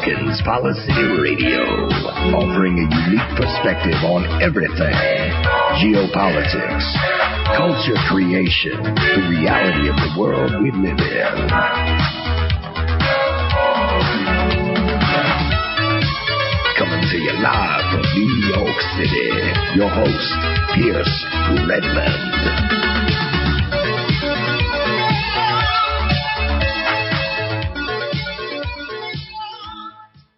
Porkins Policy Radio, offering a unique perspective on everything: geopolitics, culture creation, the reality of the world we live in. Coming to you live from New York City, your host, Pierce Redmond.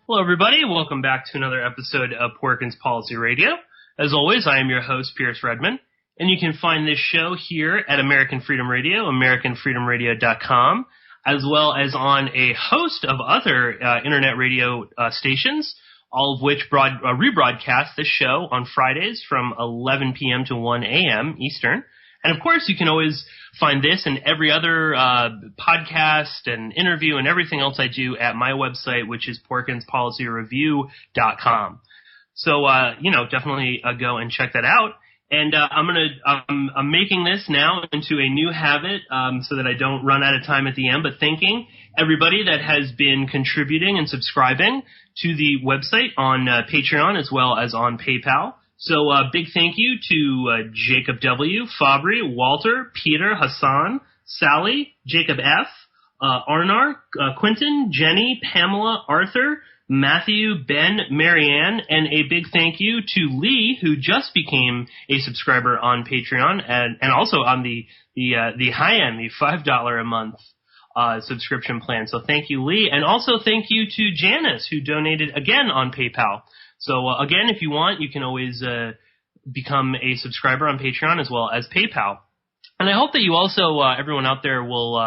Hello, everybody. Welcome back to another episode of Porkins Policy Radio. As always, I am your host, Pierce Redmond, and you can find this show here at American Freedom Radio, AmericanFreedomRadio.com, as well as on a host of other internet radio stations, all of which rebroadcast this show on Fridays from 11 p.m. to 1 a.m. Eastern. And, of course, you can always find this and every other podcast and interview and everything else I do at my website, which is PorkinsPolicyReview.com. So, definitely go and check that out. And I'm making this now into a new habit so that I don't run out of time at the end, but thanking everybody that has been contributing and subscribing to the website on Patreon as well as on PayPal. So big thank you to Jacob W., Fabry, Walter, Peter, Hassan, Sally, Jacob F., Arnar, Quentin, Jenny, Pamela, Arthur, Matthew, Ben, Marianne, and a big thank you to Lee, who just became a subscriber on Patreon and also on the high end, the $5 a month subscription plan. So thank you, Lee. And also thank you to Janice, who donated again on PayPal. So, again, if you want, you can always become a subscriber on Patreon as well as PayPal. And I hope that you also, everyone out there will,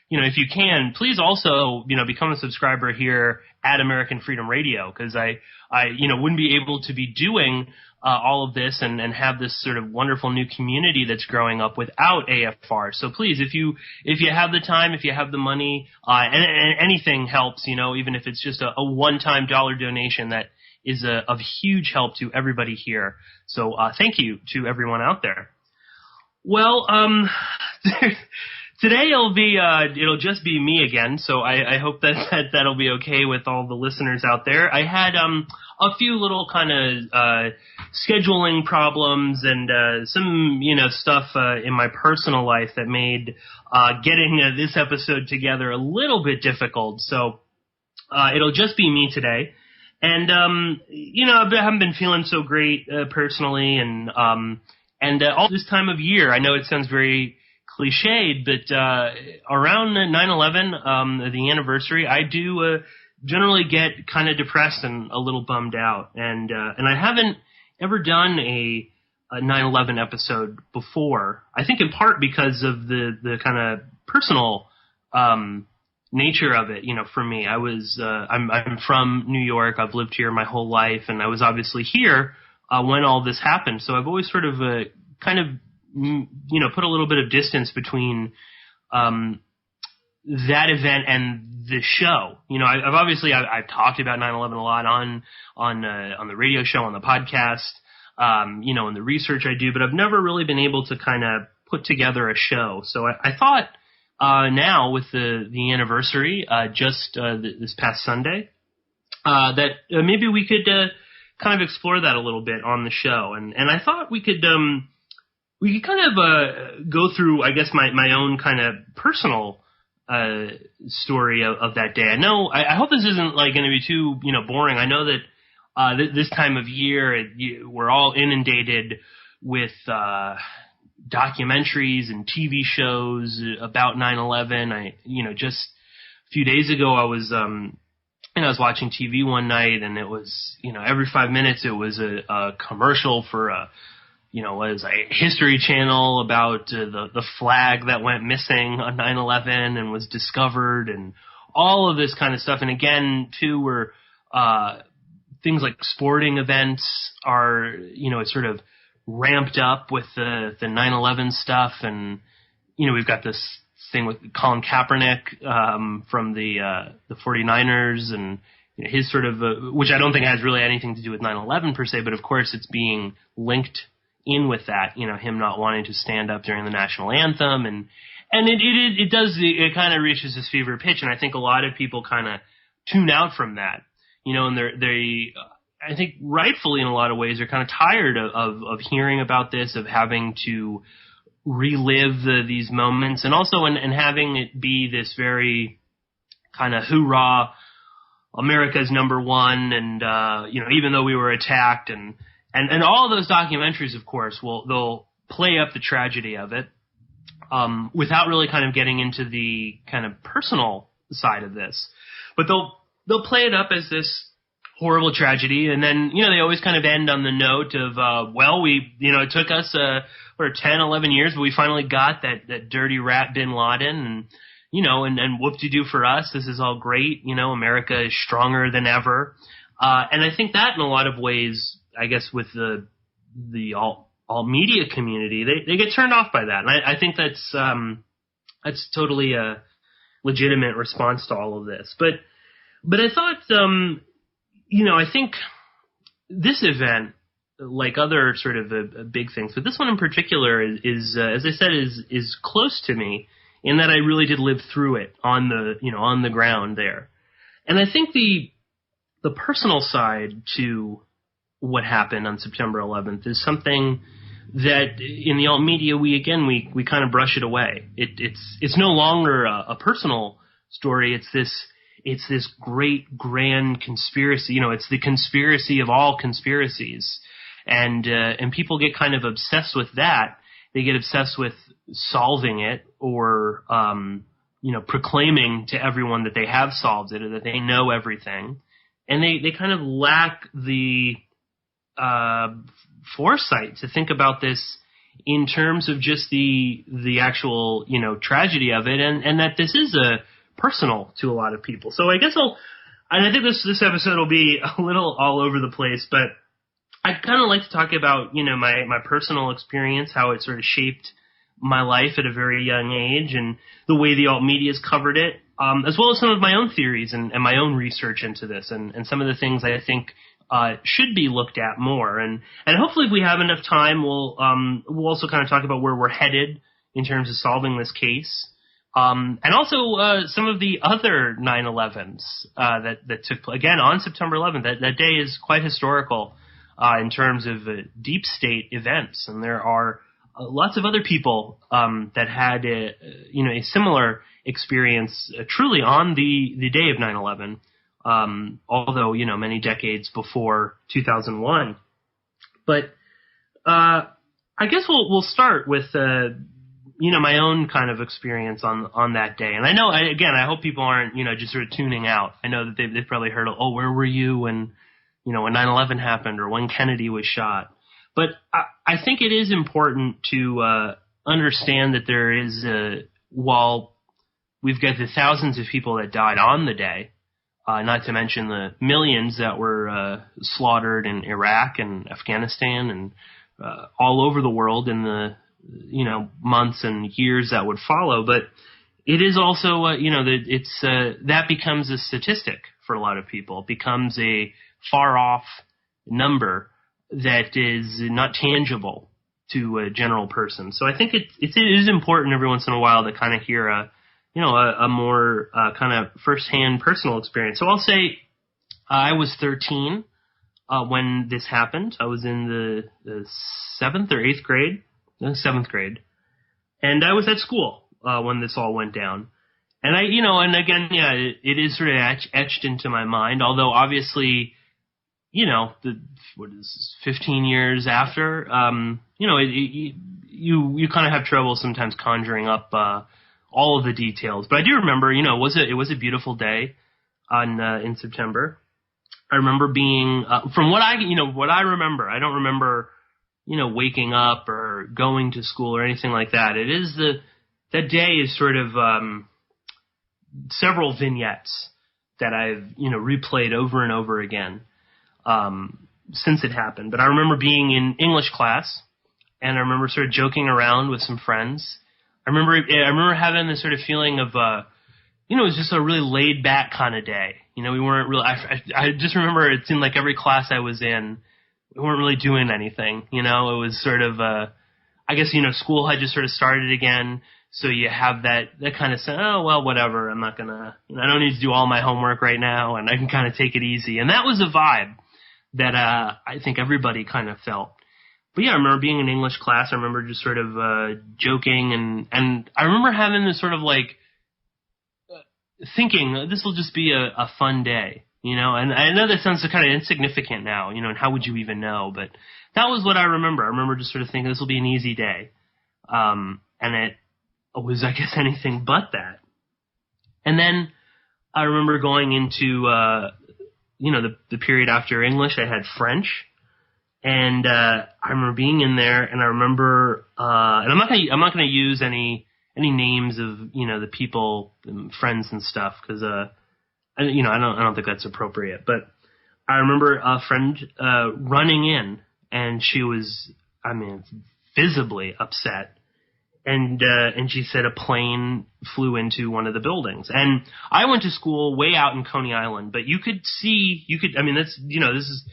if you can, please also, become a subscriber here at American Freedom Radio, because I wouldn't be able to be doing all of this and have this sort of wonderful new community that's growing up without AFR. So please, if you have the time, if you have the money, and anything helps, even if it's just a one-time dollar donation, that is of huge help to everybody here. So thank you to everyone out there. Well, today it'll just be me again. So I hope that'll be okay with all the listeners out there. I had a few little kind of scheduling problems and some stuff in my personal life that made getting this episode together a little bit difficult. So it'll just be me today. And, I haven't been feeling so great personally, and all this time of year, I know it sounds very cliched, but around 9/11, the anniversary, I do generally get kind of depressed and a little bummed out, and I haven't ever done a 9/11 episode before. I think in part because of the kind of personal nature of it, for me. I'm from New York. I've lived here my whole life, and I was obviously here when all this happened. So I've always sort of kind of put a little bit of distance between that event and the show. I've talked about 9/11 a lot on the radio show, on the podcast, in the research I do, but I've never really been able to kind of put together a show. So I thought. Now with the anniversary, this past Sunday, that maybe we could kind of explore that a little bit on the show, and I thought we could kind of go through, I guess, my own kind of personal story of that day. I know I hope this isn't like going to be too boring. I know that this time of year we're all inundated with documentaries and TV shows about 9/11. Just a few days ago, I was watching TV one night, and it was, every 5 minutes it was a commercial for was a History Channel about the flag that went missing on 9/11 and was discovered, and all of this kind of stuff. And again, too, where things like sporting events are, it's sort of ramped up with the 9/11 stuff, and we've got this thing with Colin Kaepernick from the 49ers, and his sort of which I don't think has really anything to do with 9/11 per se, but of course it's being linked in with that, him not wanting to stand up during the national anthem, and it kind of reaches this fever pitch, and I think a lot of people kind of tune out from that. and they I think rightfully in a lot of ways are kind of tired of hearing about this, of having to relive these moments, and also and having it be this very kind of hoorah, America's number one, and even though we were attacked, and all of those documentaries, of course, they'll play up the tragedy of it, without really kind of getting into the kind of personal side of this, but they'll play it up as this horrible tragedy, and then they always kind of end on the note of it took us 10, 11 years, but we finally got that dirty rat bin Laden, and whoop-de-doo for us, this is all great, America is stronger than ever, and I think that in a lot of ways, I guess with the alt media community, they get turned off by that, and I think that's totally a legitimate response to all of this, but I thought I think this event, like other sort of big things, but this one in particular is as I said, is close to me in that I really did live through it on the ground there. And I think the personal side to what happened on September 11th is something that in the alt media we kind of brush it away. It's no longer a personal story. It's this great grand conspiracy. It's the conspiracy of all conspiracies, and people get kind of obsessed with that. They get obsessed with solving it, or proclaiming to everyone that they have solved it, or that they know everything, and they kind of lack the foresight to think about this in terms of just the actual tragedy of it, and that this is personal to a lot of people. So I guess I think this episode will be a little all over the place, but I'd kind of like to talk about, my personal experience, how it sort of shaped my life at a very young age, and the way the alt media's covered it, as well as some of my own theories and my own research into this, and some of the things I think should be looked at more. And hopefully if we have enough time, we'll also kind of talk about where we're headed in terms of solving this case. And also some of the other 9/11s that took place again on September 11th. That day is quite historical in terms of deep state events, and there are lots of other people that had a similar experience truly on the day of 9/11. Although many decades before 2001. But I guess we'll start with my own kind of experience on that day. And I know, I hope people aren't, just sort of tuning out. I know that they've probably heard, where were you when 9/11 happened, or when Kennedy was shot. But I think it is important to understand that there is, while we've got the thousands of people that died on the day, not to mention the millions that were slaughtered in Iraq and Afghanistan and all over the world in the months and years that would follow, but it is also that becomes a statistic for a lot of people. It becomes a far off number that is not tangible to a general person. So I think it is important every once in a while to kind of hear a more kind of firsthand personal experience. So I'll say I was 13 when this happened. I was in the 7th or 8th grade. 7th grade. And I was at school when this all went down. And and again, it is sort of etched into my mind, although obviously, 15 years after, you kind of have trouble sometimes conjuring up all of the details. But I do remember, it was a beautiful day in September. I remember being, from what I remember, I don't remember waking up or going to school or anything like that. It is that day is sort of several vignettes that I've replayed over and over again since it happened. But I remember being in English class, and I remember sort of joking around with some friends. I remember having this sort of feeling of it was just a really laid back kind of day. We weren't really. I just remember it seemed like every class I was in, we weren't really doing anything, It was sort of, I guess, school had just sort of started again. So you have that kind of sense, oh, well, whatever, I don't need to do all my homework right now, and I can kind of take it easy. And that was a vibe that I think everybody kind of felt. But yeah, I remember being in English class. I remember just sort of joking, and I remember having this sort of like thinking, this will just be a fun day, you know. And I know that sounds kind of insignificant now, you know, and how would you even know? But that was what I remember. I remember just sort of thinking this will be an easy day. And it was, I guess, anything but that. And then I remember going into, the period after English. I had French, and I remember being in there, and I remember, and I'm not gonna use any names of, you know, the people, friends and stuff, because I don't think that's appropriate. But I remember a friend running in, and she was, visibly upset. And she said a plane flew into one of the buildings. And I went to school way out in Coney Island, but this is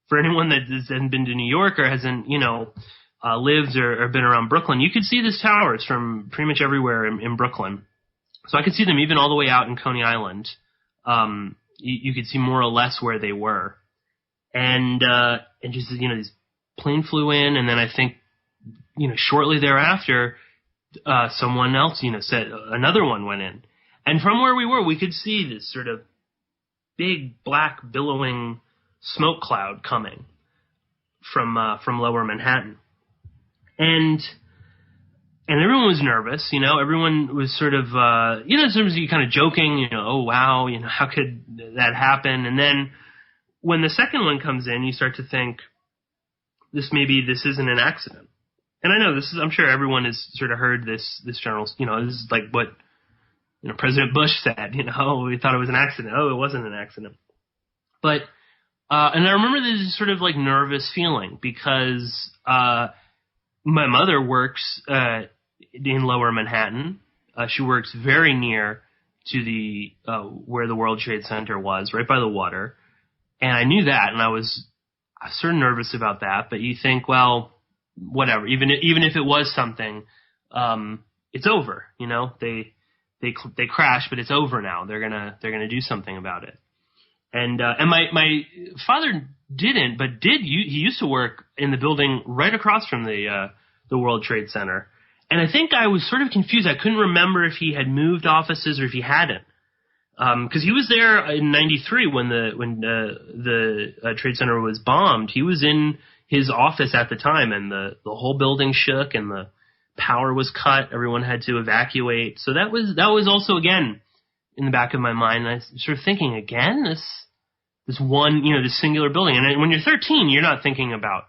for anyone that hasn't been to New York or hasn't, lived or been around Brooklyn. You could see these towers from pretty much everywhere in Brooklyn. So I could see them even all the way out in Coney Island. You could see more or less where they were. And she said, this plane flew in, and then I think, shortly thereafter, someone else, said another one went in. And from where we were, we could see this sort of big black billowing smoke cloud coming from lower Manhattan. And everyone was nervous, everyone was sort of, sometimes you kind of joking, oh wow, how could that happen? And then when the second one comes in, you start to think, this isn't an accident. And I know I'm sure everyone has sort of heard this general, this is like what, President Bush said, oh, we thought it was an accident. Oh, it wasn't an accident. But, and I remember this sort of like nervous feeling because, my mother works, in lower Manhattan. She works very near to the, where the World Trade Center was, right by the water. And I knew that, and I was sort of nervous about that, but you think, well, whatever. Even if it was something, it's over. They crash, but it's over now. They're gonna do something about it. And my father didn't, but he used to work in the building right across from the World Trade Center. And I think I was sort of confused. I couldn't remember if he had moved offices or if he hadn't. Because he was there in '93 when the Trade Center was bombed. He was in his office at the time, and the whole building shook, and the power was cut. Everyone had to evacuate. So that was also again in the back of my mind. And I was sort of thinking, again, this one, this singular building. And when you're 13, you're not thinking about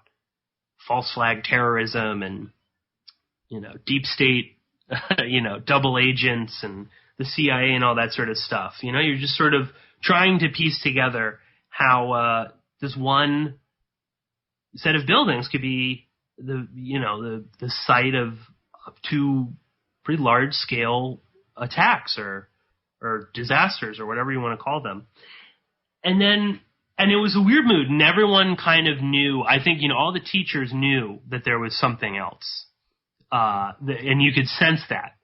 false flag terrorism and deep state, double agents and the CIA and all that sort of stuff. You're just sort of trying to piece together how this one set of buildings could be the site of two pretty large scale attacks or disasters or whatever you want to call them. And it was a weird mood, and everyone kind of knew. I think all the teachers knew that there was something else, and you could sense that.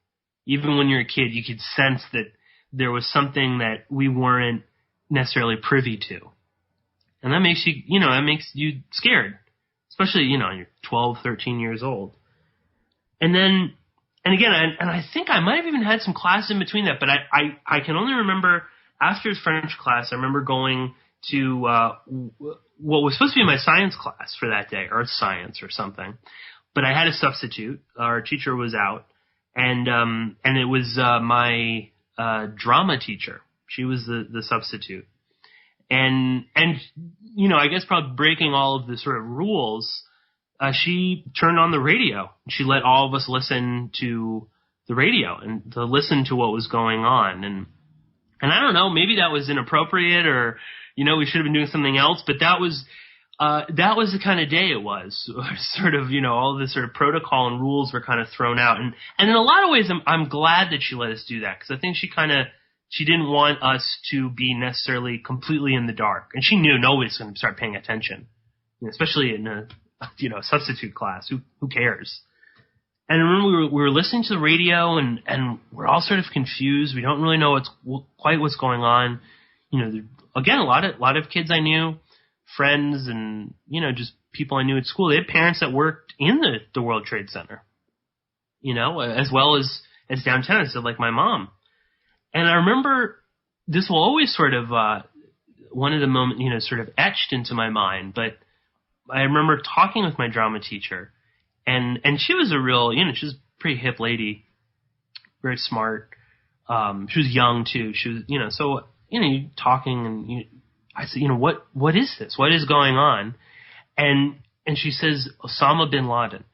Even when you're a kid, you could sense that there was something that we weren't necessarily privy to. And that makes you scared, especially, you're 12, 13 years old. And again, I think I might have even had some class in between that, but I can only remember after French class, I remember going to, what was supposed to be my science class for that day, earth science or something. But I had a substitute. Our teacher was out. And it was, my, drama teacher. She was the substitute. And, I guess probably breaking all of the sort of rules, she turned on the radio. She let all of us listen to the radio and to listen to what was going on. And I don't know, maybe that was inappropriate or, we should have been doing something else, but that was the kind of day it was. Sort of, all the sort of protocol and rules were kind of thrown out. And in a lot of ways, I'm glad that she let us do that, because I think she didn't want us to be necessarily completely in the dark. And she knew nobody's going to start paying attention, especially in a, substitute class. Who cares? And I remember we were listening to the radio, and we're all sort of confused. We don't really know quite what's going on. You know, again, a lot of kids I knew, friends, and, you know, just people I knew at school. They had parents that worked in the World Trade Center, you know, as well as downtown, so like my mom. And I remember this will always sort of one of the moments, you know, sort of etched into my mind. But I remember talking with my drama teacher. And she was a real, you know, she was a pretty hip lady, very smart. She was young too. She was, you know, so, you know, you talking and I said, you know, what is this? What is going on? And she says, Osama bin Laden.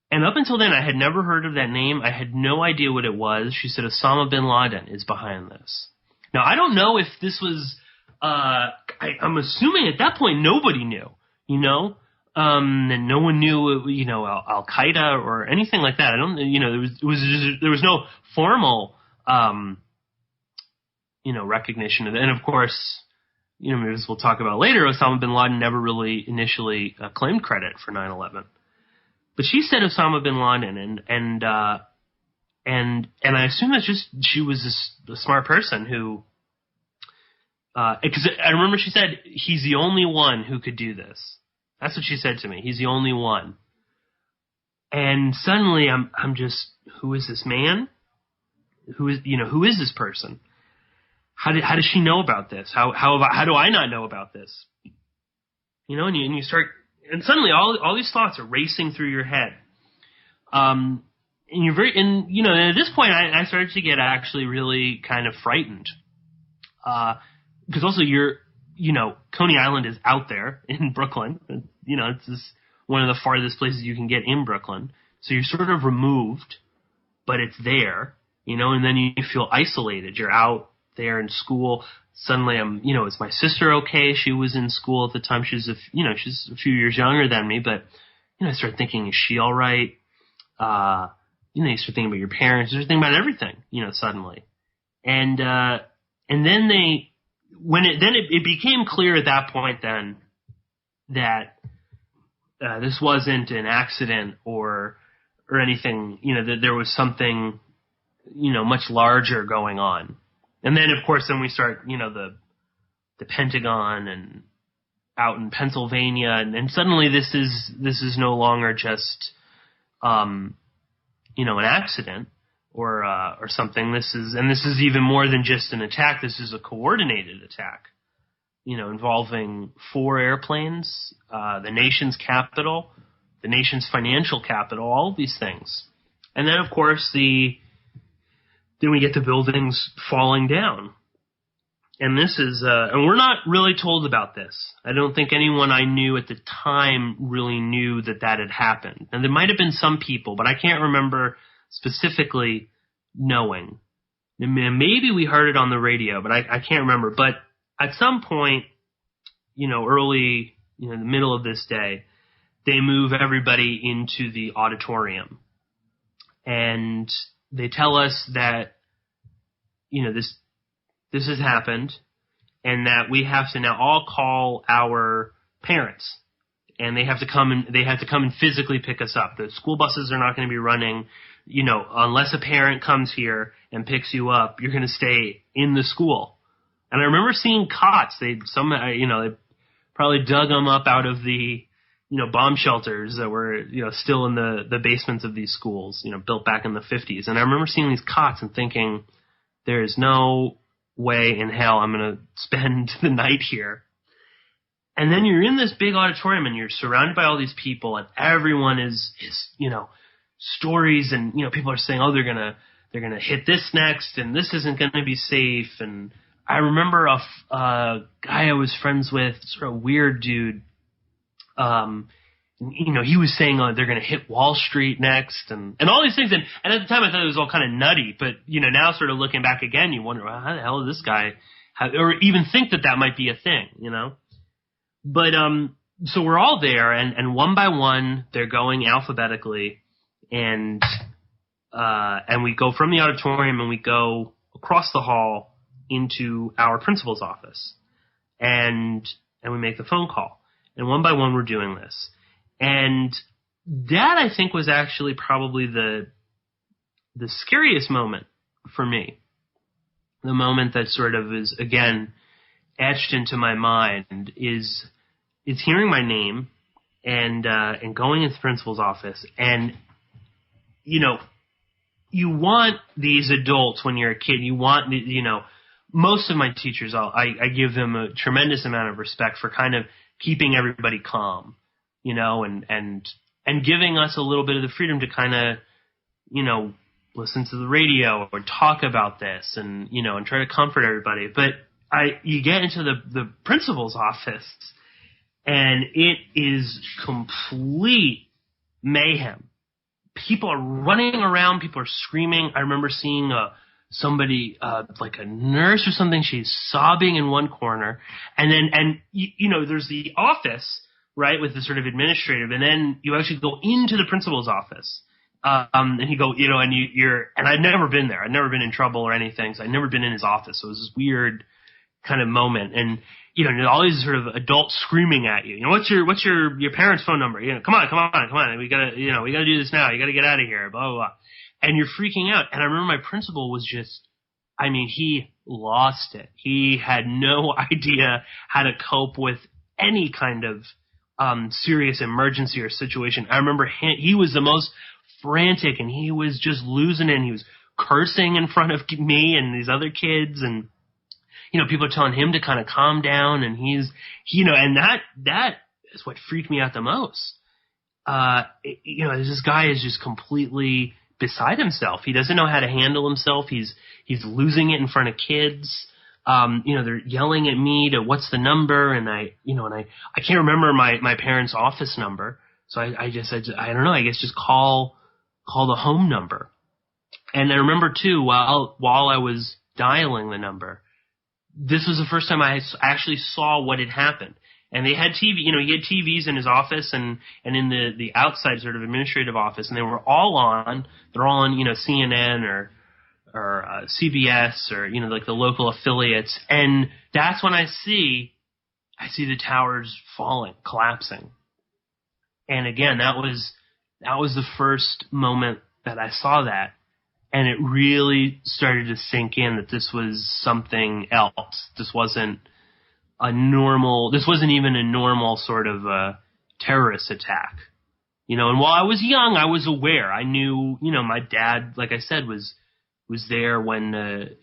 And up until then, I had never heard of that name. I had no idea what it was. She said, Osama bin Laden is behind this. Now, I don't know if this was, I'm assuming at that point, nobody knew, you know? And no one knew, you know, al-Qaeda or anything like that. I don't, you know, there was no formal, you know, recognition of it. And of course, you know, as we'll talk about later, Osama bin Laden never really initially claimed credit for 9/11. But she said Osama bin Laden, and I assume that's just she was a smart person who, because I remember she said he's the only one who could do this. That's what she said to me. He's the only one. And suddenly I'm just, who is this man? Who is this person? How does she know about this? How do I not know about this? You know, and you start, and suddenly all these thoughts are racing through your head. And you know, at this point I started to get actually really kind of frightened. Because also you know, Coney Island is out there in Brooklyn. You know, it's one of the farthest places you can get in Brooklyn. So you're sort of removed, but it's there, you know, and then you feel isolated. You're out there in school. Suddenly you know, is my sister okay? She was in school at the time. She's a few years younger than me, but, you know, I started thinking, is she all right? You know, you start thinking about your parents. You start thinking about everything, you know, suddenly. And then it became clear at that point then that this wasn't an accident or anything, you know, that there was something, you know, much larger going on. And then, of course, we start, you know, the Pentagon and out in Pennsylvania, and suddenly this is no longer just, you know, an accident or something. This is even more than just an attack. This is a coordinated attack, you know, involving 4 airplanes, the nation's capital, the nation's financial capital, all of these things. And then, of course, then we get the buildings falling down. And this is, and we're not really told about this. I don't think anyone I knew at the time really knew that had happened. And there might have been some people, but I can't remember specifically knowing. And maybe we heard it on the radio, but I can't remember. But at some point, you know, early, you know, in the middle of this day, they move everybody into the auditorium. And they tell us that, you know, this has happened and that we have to now all call our parents, and they have to come and physically pick us up. The school buses are not going to be running, you know, unless a parent comes here and picks you up. You're going to stay in the school. And I remember seeing cots. They probably dug them up out of the, you know, bomb shelters that were, you know, still in the basements of these schools, you know, built back in the 50s. And I remember seeing these cots and thinking, there is no way in hell I'm going to spend the night here. And then you're in this big auditorium and you're surrounded by all these people, and everyone is, you know, stories, and, you know, people are saying, oh, they're going to hit this next, and this isn't going to be safe. And I remember a guy I was friends with, sort of weird dude, you know, he was saying, they're going to hit Wall Street next, and all these things. And at the time I thought it was all kind of nutty, but, you know, now sort of looking back again, you wonder, well, how the hell is this guy, or even think that might be a thing, you know? But, so we're all there, and one by one, they're going alphabetically, and we go from the auditorium and we go across the hall into our principal's office, and we make the phone call. And one by one, we're doing this. And that I think was actually probably the scariest moment for me. The moment that sort of is, again, etched into my mind is hearing my name and going into the principal's office. And, you know, you want these adults when you're a kid, you want, you know, most of my teachers, I give them a tremendous amount of respect for kind of keeping everybody calm, you know, and giving us a little bit of the freedom to kind of, you know, listen to the radio or talk about this and, you know, and try to comfort everybody. But you get into the principal's office and it is complete mayhem. People are running around. People are screaming. I remember seeing somebody, like a nurse or something. She's sobbing in one corner. And you know, there's the office, right, with the sort of administrative. And then you actually go into the principal's office. And you go, you know, and and I'd never been there. I'd never been in trouble or anything. So I'd never been in his office. So it was this weird kind of moment. And, you know, all these sort of adults screaming at you. You know, what's your parents' phone number? You know, come on. We gotta do this now. You gotta get out of here. Blah, blah, blah. And you're freaking out. And I remember my principal was just, I mean, he lost it. He had no idea how to cope with any kind of, serious emergency or situation. I remember he was the most frantic, and he was just losing it. And he was cursing in front of me and these other kids, and, you know, people are telling him to kind of calm down, and he's, you know, and that is what freaked me out the most. You know, this guy is just completely beside himself. He doesn't know how to handle himself. He's losing it in front of kids. You know, they're yelling at me to what's the number, and I can't remember my parents' office number. So I don't know, I guess just call the home number. And I remember too, while I was dialing the number, this was the first time I actually saw what had happened. And they had TV, you know, he had TVs in his office and in the outside sort of administrative office, and they were all on. They're all on, you know, CNN or CBS or, you know, like the local affiliates. And that's when I see the towers falling, collapsing. And again, that was the first moment that I saw that. And it really started to sink in that this was something else. This wasn't even a normal sort of terrorist attack. You know, and while I was young, I was aware. I knew, you know, my dad, like I said, was there when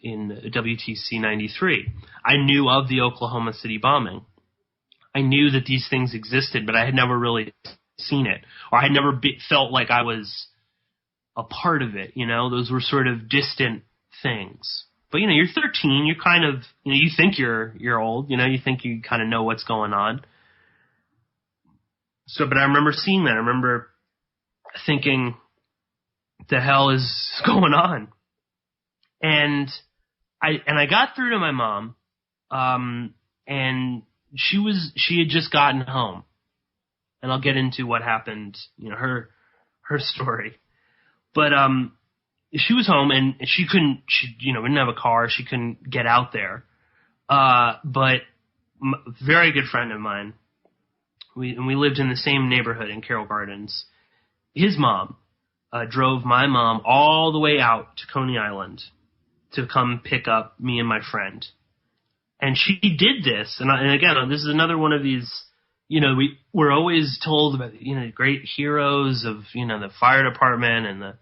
in WTC 93. I knew of the Oklahoma City bombing. I knew that these things existed, but I had never really seen it, or I had never felt like I was a part of it. You know, those were sort of distant things. But, you know, you're 13, you're kind of, you know, you think you're old, you know, you think you kind of know what's going on. So, but I remember seeing that. I remember thinking, what the hell is going on? And I got through to my mom, and she had just gotten home. And I'll get into what happened, you know, her story. But she was home, and she you know, didn't have a car. She couldn't get out there. But very good friend of mine, we lived in the same neighborhood in Carroll Gardens. His mom drove my mom all the way out to Coney Island to come pick up me and my friend. And she did this, and again, this is another one of these, you know, we're always told about, you know, great heroes of, you know, the fire department and the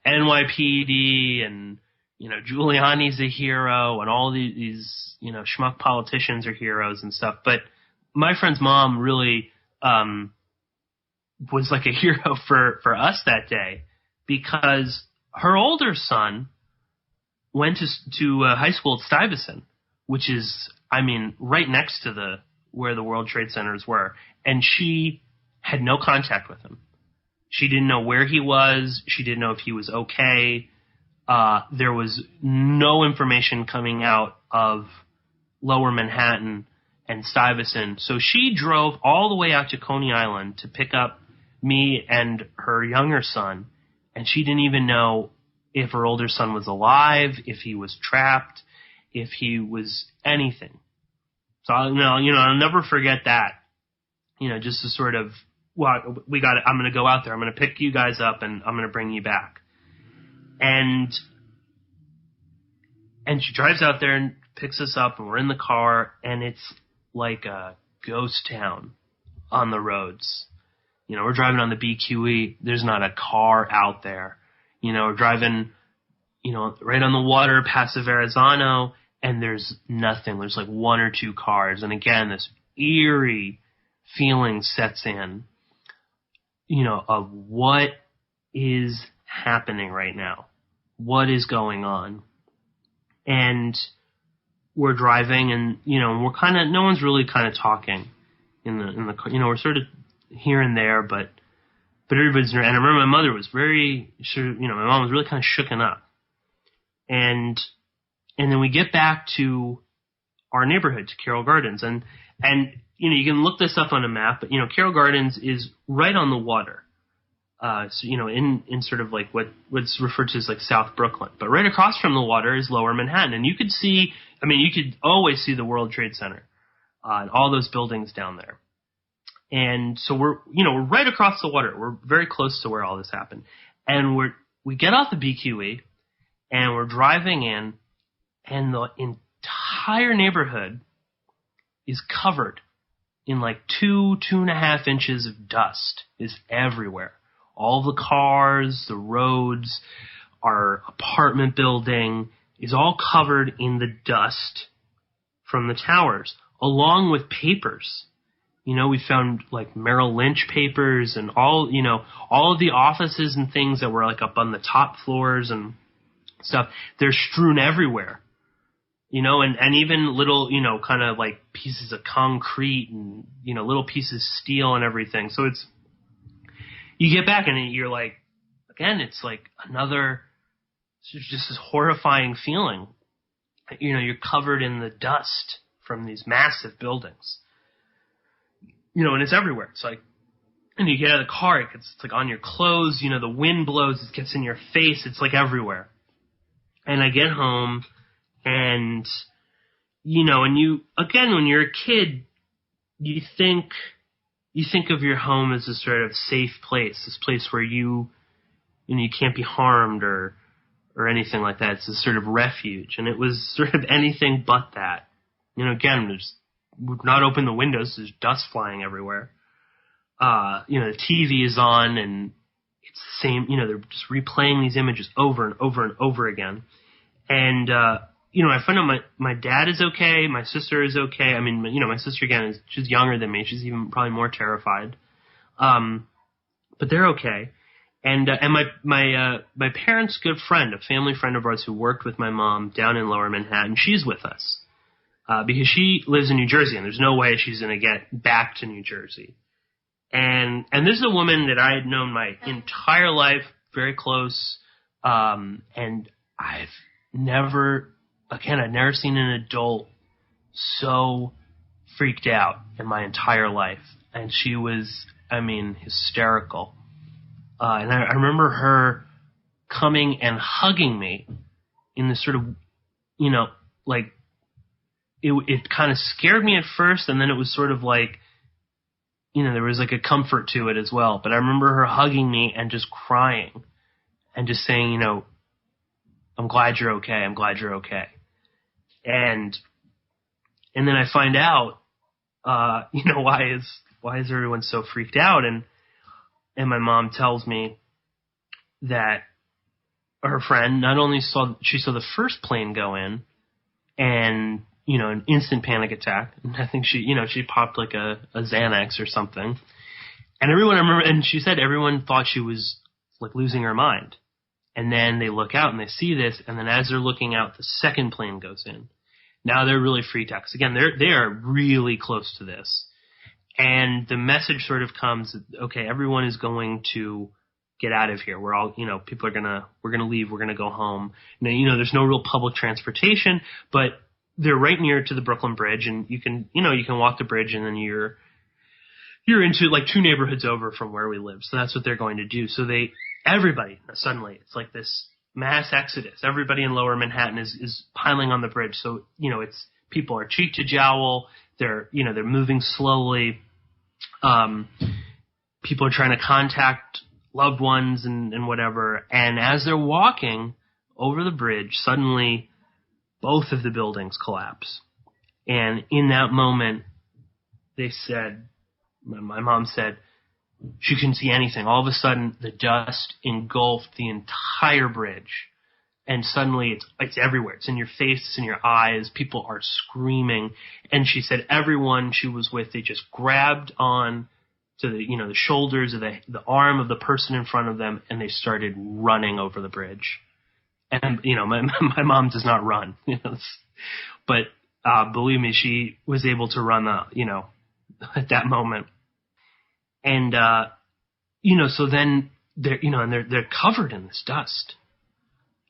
NYPD, and, you know, Giuliani's a hero, and all these, you know, schmuck politicians are heroes and stuff. But my friend's mom really was like a hero for us that day, because her older son went to high school at Stuyvesant, which is, I mean, right next to where the World Trade Centers were. And she had no contact with him. She didn't know where he was. She didn't know if he was okay. There was no information coming out of Lower Manhattan and Stuyvesant. So she drove all the way out to Coney Island to pick up me and her younger son. And she didn't even know if her older son was alive, if he was trapped, if he was anything. So, you know, I'll never forget that. You know, just to sort of well, I'm going to go out there. I'm going to pick you guys up and I'm going to bring you back. And she drives out there and picks us up, and we're in the car, and it's like a ghost town on the roads. We're driving on the BQE. There's not a car out there. We're driving, right on the water past the Verrazano, and there's nothing. There's like one or two cars. And again, this eerie feeling sets in, of what is happening right now. What is going on? And we're driving, and, we're no one's really kind of talking in the car. We're sort of here and there, but everybody's, and I remember my mother was very, my mom was really kind of shooken up. And then we get back to our neighborhood, to Carroll Gardens, and you can look this up on a map, but Carroll Gardens is right on the water. So in sort of like what's referred to as like South Brooklyn, but right across from the water is Lower Manhattan, and you could always see the World Trade Center, and all those buildings down there. And so we're right across the water. We're very close to where all this happened, and we get off the BQE, and we're driving in, and the entire neighborhood is covered in like 2.5 inches of dust is everywhere. All the cars, the roads, our apartment building is all covered in the dust from the towers, along with papers. We found like Merrill Lynch papers and all of the offices and things that were like up on the top floors and stuff. They're strewn everywhere. And even little, kind of like pieces of concrete and, little pieces of steel and everything. So you get back and you're like, again, it's like just this horrifying feeling. You're covered in the dust from these massive buildings. And it's everywhere. It's like, and you get out of the car, it's like on your clothes, the wind blows, it gets in your face, it's like everywhere. And I get home, and, and when you're a kid, you think of your home as a sort of safe place, this place where you can't be harmed or anything like that. It's a sort of refuge. And it was sort of anything but that. Again, we've not opened the windows, there's dust flying everywhere. The TV is on, and it's the same, they're just replaying these images over and over and over again. And, I find out my dad is okay, my sister is okay. I mean, my sister, again, she's younger than me. She's even probably more terrified. But they're okay. And my parents' good friend, a family friend of ours who worked with my mom down in Lower Manhattan, she's with us. Because she lives in New Jersey, and there's no way she's going to get back to New Jersey. And this is a woman that I had known my entire life, very close, and I've never seen an adult so freaked out in my entire life. And she was, hysterical. And I remember her coming and hugging me in this sort of, like, it kind of scared me at first, and then it was sort of like, there was like a comfort to it as well. But I remember her hugging me and just crying and just saying, I'm glad you're okay. I'm glad you're okay. And then I find out, why is everyone so freaked out? And my mom tells me that her friend not only saw the first plane go in, and an instant panic attack. And I think she popped like a Xanax or something. And she said everyone thought she was like losing her mind. And then they look out and they see this, and then as they're looking out, the second plane goes in. Now they're really freaked out, because again, they are really close to this. And the message sort of comes, okay, everyone is going to get out of here. We're all, we're going to leave. We're going to go home. Now, there's no real public transportation, but they're right near to the Brooklyn Bridge, and you can walk the bridge, and then you're into like 2 neighborhoods over from where we live. So that's what they're going to do. So everybody, suddenly, it's like this mass exodus. Everybody in Lower Manhattan is piling on the bridge. So, it's people are cheek to jowl. They're moving slowly. people are trying to contact loved ones and whatever. And as they're walking over the bridge, suddenly both of the buildings collapse. And in that moment, they said, my mom said, she couldn't see anything. All of a sudden, the dust engulfed the entire bridge. And suddenly it's everywhere. It's in your face, it's in your eyes. People are screaming. And she said everyone she was with, they just grabbed on to the shoulders of the arm of the person in front of them, and they started running over the bridge. And, my mom does not run, but, believe me, she was able to run at that moment. And, so then they're covered in this dust.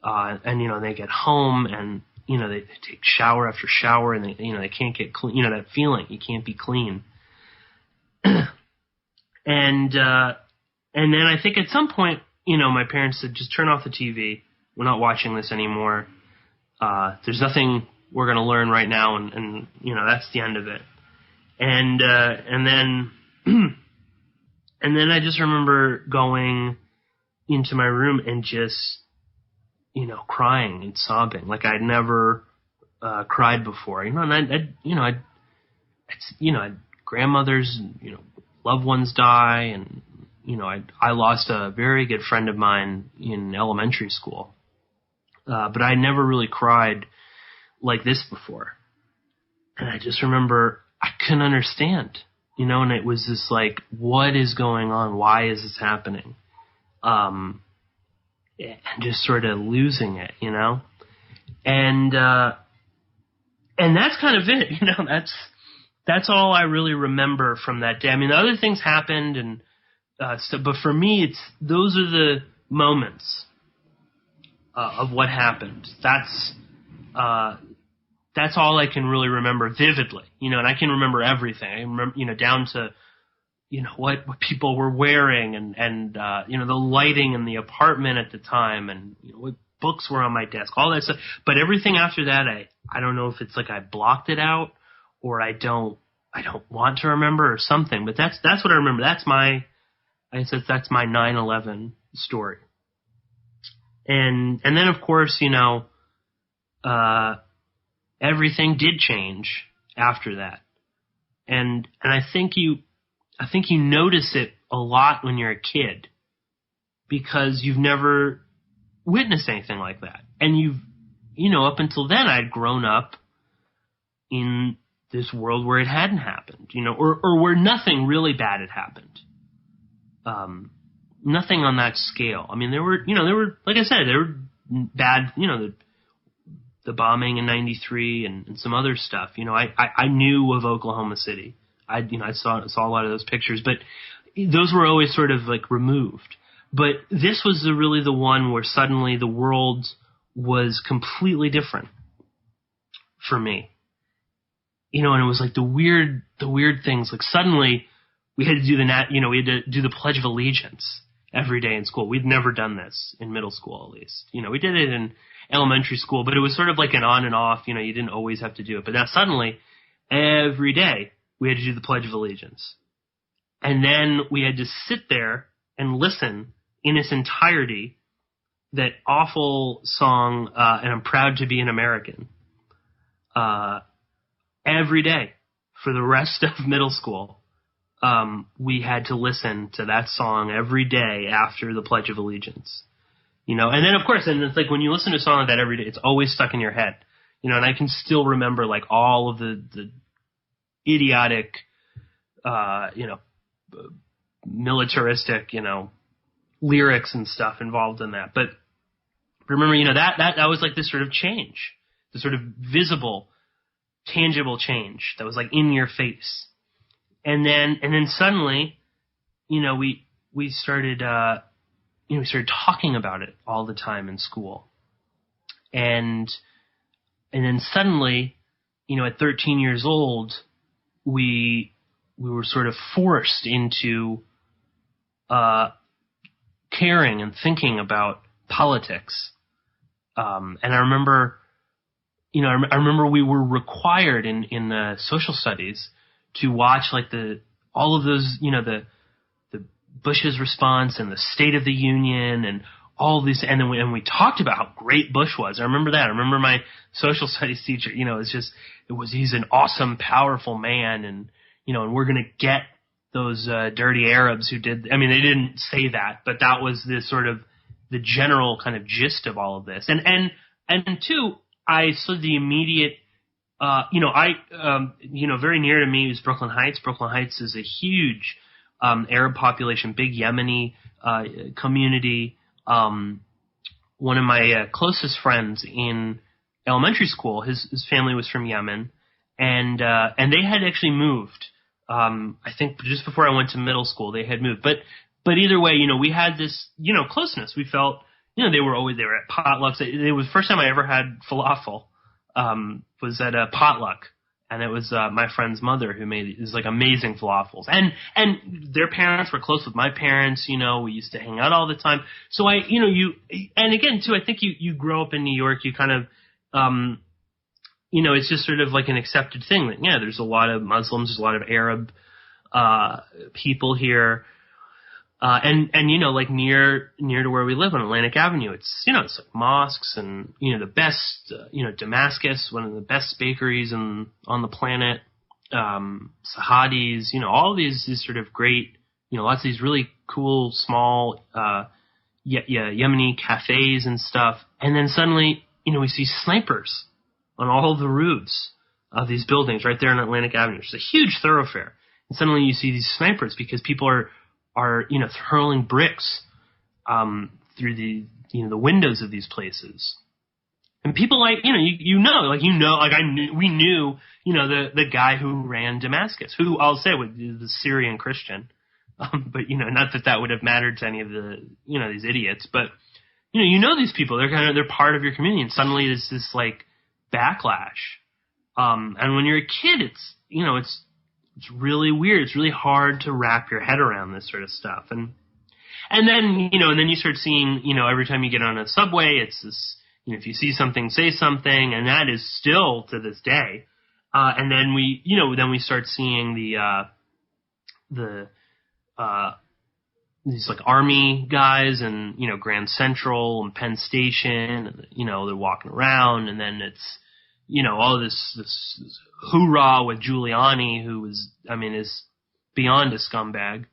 And they get home and, they take shower after shower and they can't get clean, that feeling, you can't be clean. And then I think at some point, my parents said, just turn off the TV. We're not watching this anymore. There's nothing we're going to learn right now. And that's the end of it. And then, and then I just remember going into my room and just, crying and sobbing like I'd never, cried before, and I'd grandmothers, loved ones die. And, I lost a very good friend of mine in elementary school. But I never really cried like this before. And I just remember I couldn't understand, and it was just like, what is going on? Why is this happening? And just sort of losing it, and that's kind of it, that's all I really remember from that day. I mean, the other things happened and, but for me, those are the moments, of what happened. That's all I can really remember vividly, and I can remember everything. I remember, down to, what people were wearing and the lighting in the apartment at the time and, what books were on my desk, all that stuff. But everything after that, I don't know if it's like I blocked it out or I don't want to remember or something, but that's what I remember. That's my 9/11 story. And then of course, everything did change after that. And I think you notice it a lot when you're a kid because you've never witnessed anything like that. And up until then I'd grown up in this world where it hadn't happened, or where nothing really bad had happened. Nothing on that scale. I mean, there were, like I said, there were bad, the bombing in 93 and some other stuff. I knew of Oklahoma City. I saw a lot of those pictures, but those were always sort of like removed. But this was really the one where suddenly the world was completely different for me. And it was like the weird things. Like suddenly we had to do we had to do the Pledge of Allegiance every day in school. We'd never done this in middle school, at least. We did it in elementary school, but it was sort of like an on and off. You didn't always have to do it. But now suddenly, every day, we had to do the Pledge of Allegiance. And then we had to sit there and listen in its entirety, that awful song, and I'm proud to be an American, every day for the rest of middle school. We had to listen to that song every day after the Pledge of Allegiance. And then of course, and it's like when you listen to a song like that every day, it's always stuck in your head. And I can still remember like all of the idiotic, militaristic, lyrics and stuff involved in that. But remember, that was like this sort of change, this sort of visible, tangible change that was like in your face. And then suddenly, we started, we started talking about it all the time in school. And then suddenly, at 13 years old, we were sort of forced into, caring and thinking about politics. And I remember, I remember we were required in social studies to watch like all of those, the Bush's response and the State of the Union and all these, and then we talked about how great Bush was. I remember that. I remember my social studies teacher, he's an awesome, powerful man, and we're going to get those dirty Arabs who did. I mean, they didn't say that, but that was the sort of the general kind of gist of all of this. And two, I saw the immediate, very near to me is Brooklyn Heights. Brooklyn Heights is a huge Arab population, big Yemeni community. One of my closest friends in elementary school, his family was from Yemen, and they had actually moved. I think just before I went to middle school, they had moved. But either way, we had this, closeness. We felt, they were at potlucks. It was the first time I ever had falafel, was at a potluck. And it was my friend's mother who made these amazing falafels. And their parents were close with my parents. We used to hang out all the time. So and again too, I think you grow up in New York. You kind of, it's just sort of like an accepted thing that there's a lot of Muslims, there's a lot of Arab people here. And near to where we live on Atlantic Avenue, it's like mosques and the best Damascus, one of the best bakeries on the planet, Sahadis, all these sort of great, lots of these really cool small Yemeni cafes and stuff, and then suddenly we see snipers on all the roofs of these buildings right there on Atlantic Avenue. It's a huge thoroughfare, and suddenly you see these snipers because people are hurling bricks through the windows of these places, and people we knew the guy who ran Damascus, who I'll say was the Syrian Christian, but not that would have mattered to any of the these idiots, but these people, they're part of your community, and suddenly there's this backlash, and when you're a kid, it's really weird. It's really hard to wrap your head around this sort of stuff. And then you start seeing, every time you get on a subway, it's this, if you see something, say something, and that is still to this day. And then we start seeing these army guys and, Grand Central and Penn Station, they're walking around, and then it's, all this hoorah with Giuliani, who is beyond a scumbag.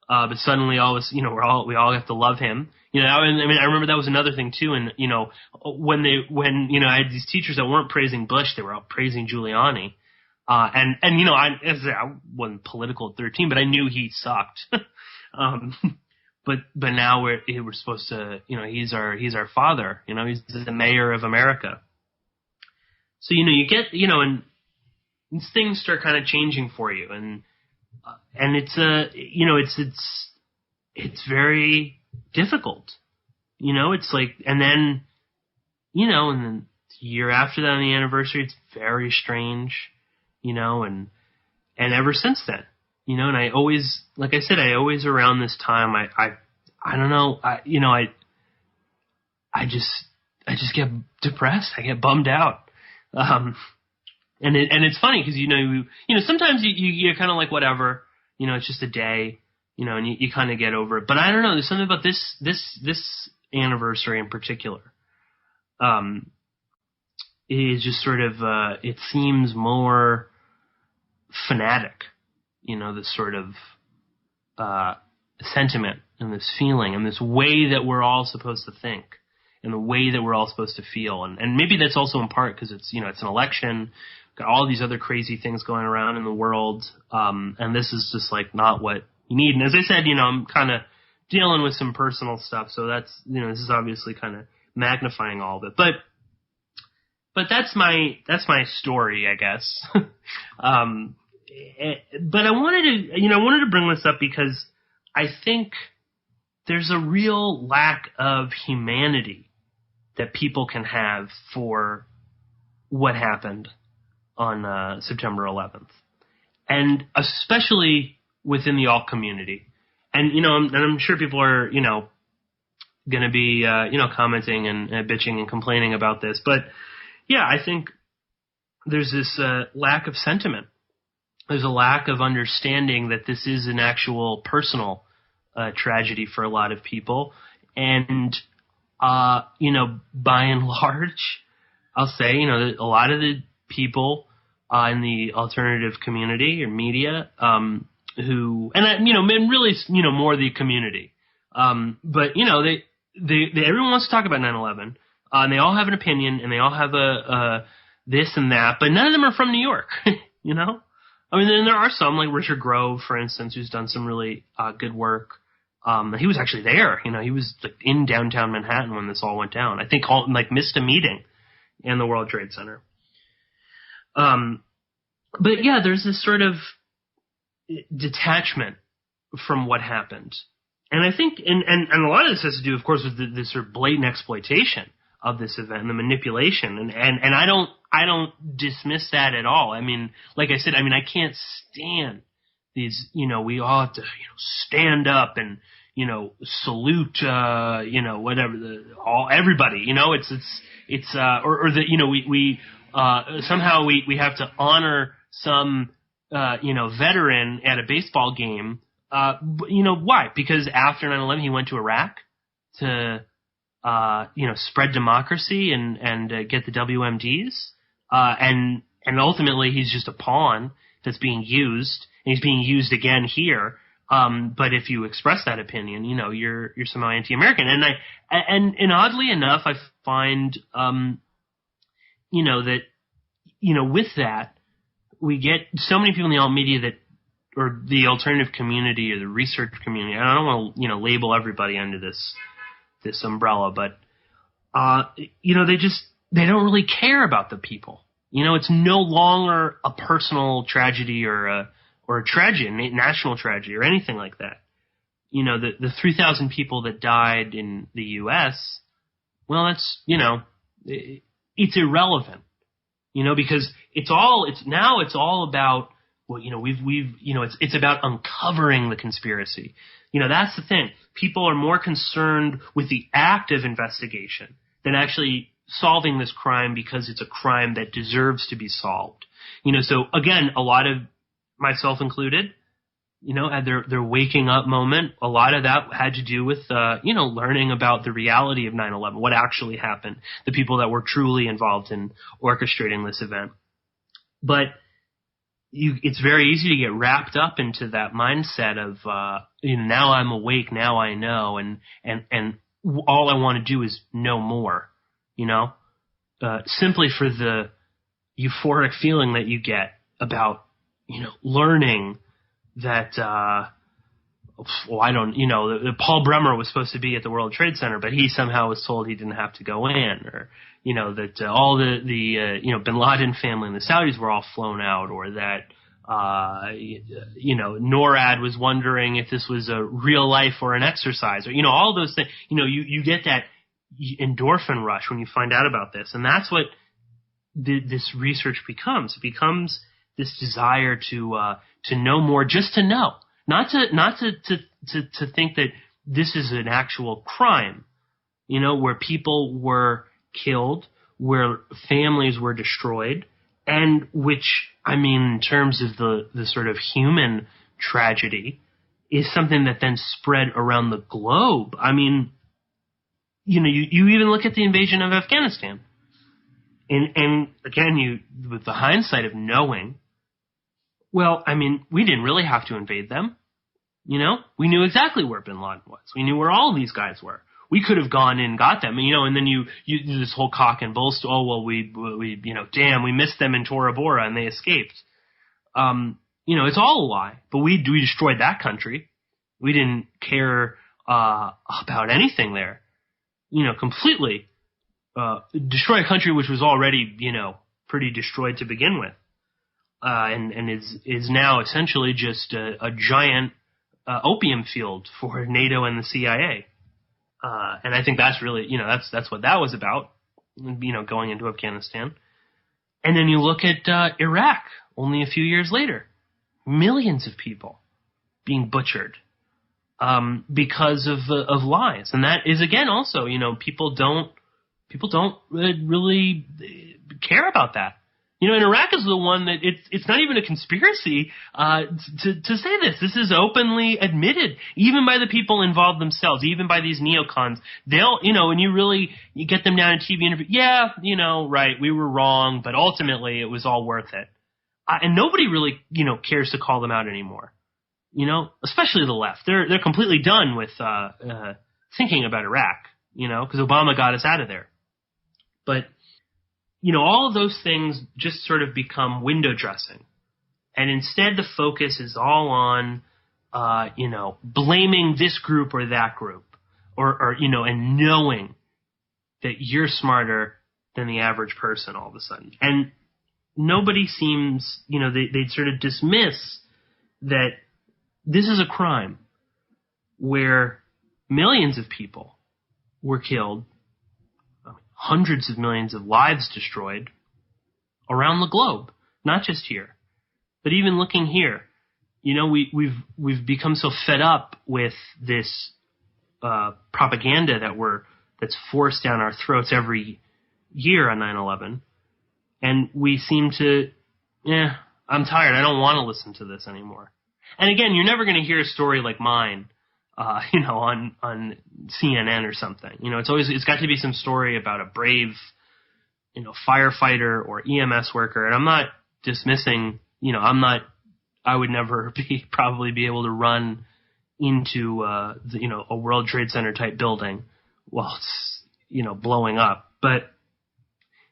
But suddenly all this, we all have to love him. I remember that was another thing too. And, when I had these teachers that weren't praising Bush, they were all praising Giuliani. I wasn't political at 13, but I knew he sucked. But now we're supposed to, he's our father, he's the mayor of America. So, you get, and things start kind of changing for you, and it's it's very difficult, it's and then the year after that on the anniversary, it's very strange, and ever since then, and I always, like I said, around this time, I don't know, I just get depressed, I get bummed out. And it's funny because sometimes you're kind of like whatever, it's just a day, and you kind of get over it. But I don't know, there's something about this anniversary in particular. It is just sort of it seems more fanatic, this sort of sentiment and this feeling and this way that we're all supposed to think. And the way that we're all supposed to feel. And maybe that's also in part because it's, it's an election, got all these other crazy things going around in the world. And this is just not what you need. And as I said, I'm kind of dealing with some personal stuff. So that's, this is obviously kind of magnifying all of it. But that's my story, I guess. But I wanted to bring this up because I think there's a real lack of humanity that people can have for what happened on September 11th, and especially within the alt community. And I'm sure people are going to be commenting and bitching and complaining about this, but yeah, I think there's this lack of sentiment. There's a lack of understanding that this is an actual personal tragedy for a lot of people. And, by and large, I'll say, a lot of the people in the alternative community or media who, and really, more the community. But, everyone wants to talk about 9/11, and they all have an opinion, and they all have a this and that, but none of them are from New York, I mean, then there are some, like Richard Grove, for instance, who's done some really good work. He was actually there, he was like in downtown Manhattan when this all went down. I think missed a meeting in the World Trade Center. But yeah, there's this sort of detachment from what happened. And I think, and a lot of this has to do, of course, with this sort of blatant exploitation of this event and the manipulation. And I don't dismiss that at all. I mean, like I said, I can't stand these, we all have to, stand up and, salute, whatever, everybody, somehow we have to honor some, veteran at a baseball game. Why? Because after 9/11, he went to Iraq to, spread democracy and get the WMDs. And ultimately he's just a pawn that's being used, and he's being used again here. But if you express that opinion, you're somehow anti-American. And oddly enough, I find, that, with that, we get so many people in the alt media or the alternative community or the research community. I don't want to, label everybody under this umbrella, but, they don't really care about the people. It's no longer a personal tragedy or a tragedy, a national tragedy or anything like that. The 3,000 people that died in the U.S., well, that's, it's irrelevant, because it's all about, well, it's about uncovering the conspiracy. That's the thing. People are more concerned with the act of investigation than actually solving this crime because it's a crime that deserves to be solved. So again, a lot of, myself included, at their waking up moment, a lot of that had to do with, learning about the reality of 9/11, what actually happened, the people that were truly involved in orchestrating this event. But it's very easy to get wrapped up into that mindset of, now I'm awake, now I know, and all I want to do is know more, simply for the euphoric feeling that you get about, learning that, Paul Bremer was supposed to be at the World Trade Center, but he somehow was told he didn't have to go in, or, that all the Bin Laden family and the Saudis were all flown out, or that, NORAD was wondering if this was a real life or an exercise, or, all those things. You get that endorphin rush when you find out about this. And that's what this research becomes. It becomes this desire to know more, just to know, not to think that this is an actual crime, where people were killed, where families were destroyed, and which, in terms of the sort of human tragedy, is something that then spread around the globe. You even look at the invasion of Afghanistan. And again, with the hindsight of knowing, well, we didn't really have to invade them. We knew exactly where Bin Laden was. We knew where all these guys were. We could have gone in and got them, and then you do this whole cock and bull story. Oh, well, we we missed them in Tora Bora and they escaped. It's all a lie, but we destroyed that country. We didn't care, about anything there, completely, destroy a country which was already, pretty destroyed to begin with. And is now essentially just a giant, opium field for NATO and the CIA. And I think that's really, that's what that was about, going into Afghanistan. And then you look at Iraq only a few years later, millions of people being butchered because of lies. And that is, again, also, people don't really care about that. You know, and Iraq is the one that it's not even a conspiracy to say this. This is openly admitted, even by the people involved themselves, even by these neocons. They'll, you know, when you get them down in TV interview, yeah, you know, right, we were wrong, but ultimately it was all worth it. And nobody really, you know, cares to call them out anymore. You know, especially the left. They're completely done with thinking about Iraq, you know, because Obama got us out of there. But you know, all of those things just sort of become window dressing. And instead the focus is all on, you know, blaming this group or that group or, you know, and knowing that you're smarter than the average person all of a sudden. And nobody seems, you know, they'd sort of dismiss that this is a crime where millions of people were killed, hundreds of millions of lives destroyed around the globe, not just here, but even looking here. You know, we've become so fed up with this propaganda that's forced down our throats every year on 9/11, and we seem to, I'm tired. I don't want to listen to this anymore. And again, you're never going to hear a story like mine, you know, on CNN or something. You know, it's got to be some story about a brave, you know, firefighter or EMS worker. And I'm not dismissing, you know, I would never probably be able to run into, you know, a World Trade Center type building while it's, you know, blowing up. But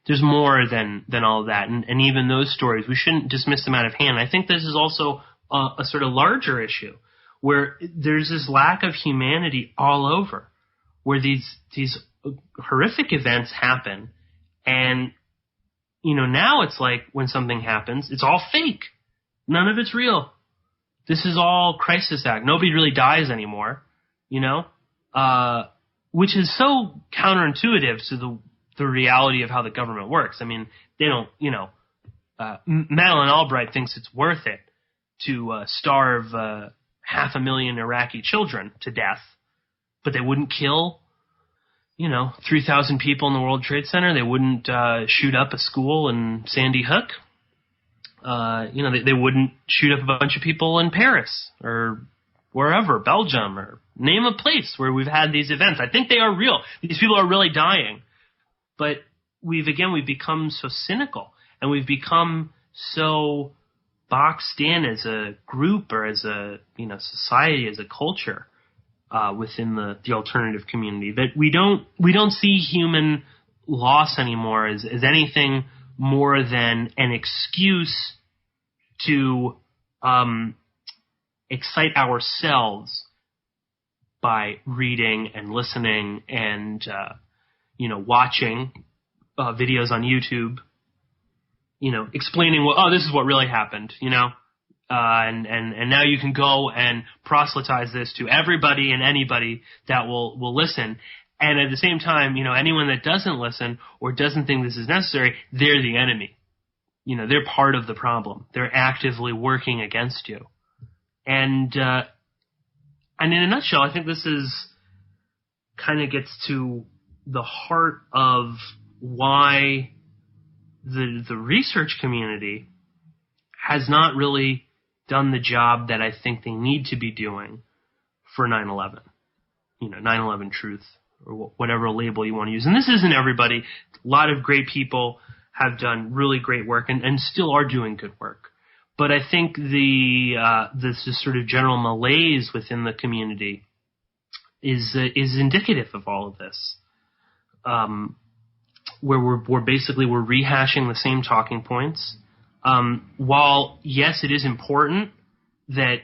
there's more than all of that. And even those stories, we shouldn't dismiss them out of hand. I think this is also a sort of larger issue, where there's this lack of humanity all over, where these horrific events happen. And, you know, now it's like when something happens, it's all fake. None of it's real. This is all crisis act. Nobody really dies anymore, you know, which is so counterintuitive to the reality of how the government works. I mean, they don't, you know, Madeleine Albright thinks it's worth it to starve 500,000 Iraqi children to death, but they wouldn't kill, you know, 3,000 people in the World Trade Center. They wouldn't shoot up a school in Sandy Hook. You know, they wouldn't shoot up a bunch of people in Paris or wherever, Belgium, or name a place where we've had these events. I think they are real. These people are really dying. But we've become so cynical, and we've become so boxed in as a group or as a, you know, society, as a culture within the alternative community, that we don't see human loss anymore as anything more than an excuse to excite ourselves by reading and listening and you know, watching videos on YouTube, you know, explaining this is what really happened, you know, and now you can go and proselytize this to everybody and anybody that will listen. And at the same time, you know, anyone that doesn't listen or doesn't think this is necessary, they're the enemy. You know, they're part of the problem. They're actively working against you. And in a nutshell, I think this is kind of gets to the heart of why the research community has not really done the job that I think they need to be doing for 9/11. You know, 9/11 truth, or whatever label you want to use. And this isn't everybody. A lot of great people have done really great work and still are doing good work. But I think this sort of general malaise within the community is indicative of all of this. Where we're rehashing the same talking points. While yes, it is important that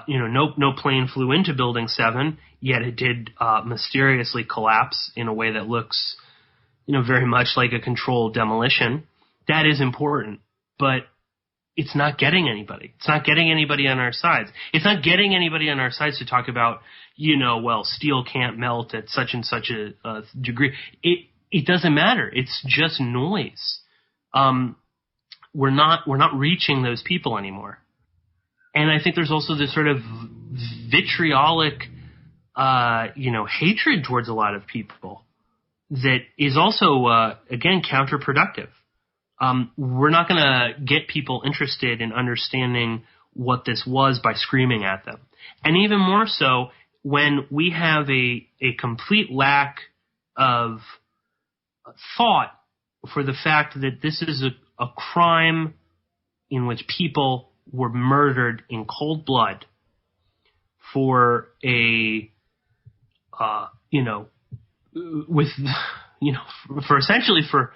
you know, no plane flew into Building 7, yet it did mysteriously collapse in a way that looks, you know, very much like a controlled demolition. That is important, but it's not getting anybody. It's not getting anybody on our sides. It's not getting anybody on our sides to talk about, you know, well, steel can't melt at such and such a degree. It doesn't matter. It's just noise. We're not reaching those people anymore. And I think there's also this sort of vitriolic, you know, hatred towards a lot of people that is also, again, counterproductive. we're not going to get people interested in understanding what this was by screaming at them. And even more so when we have a complete lack of thought for the fact that this is a crime in which people were murdered in cold blood for for essentially for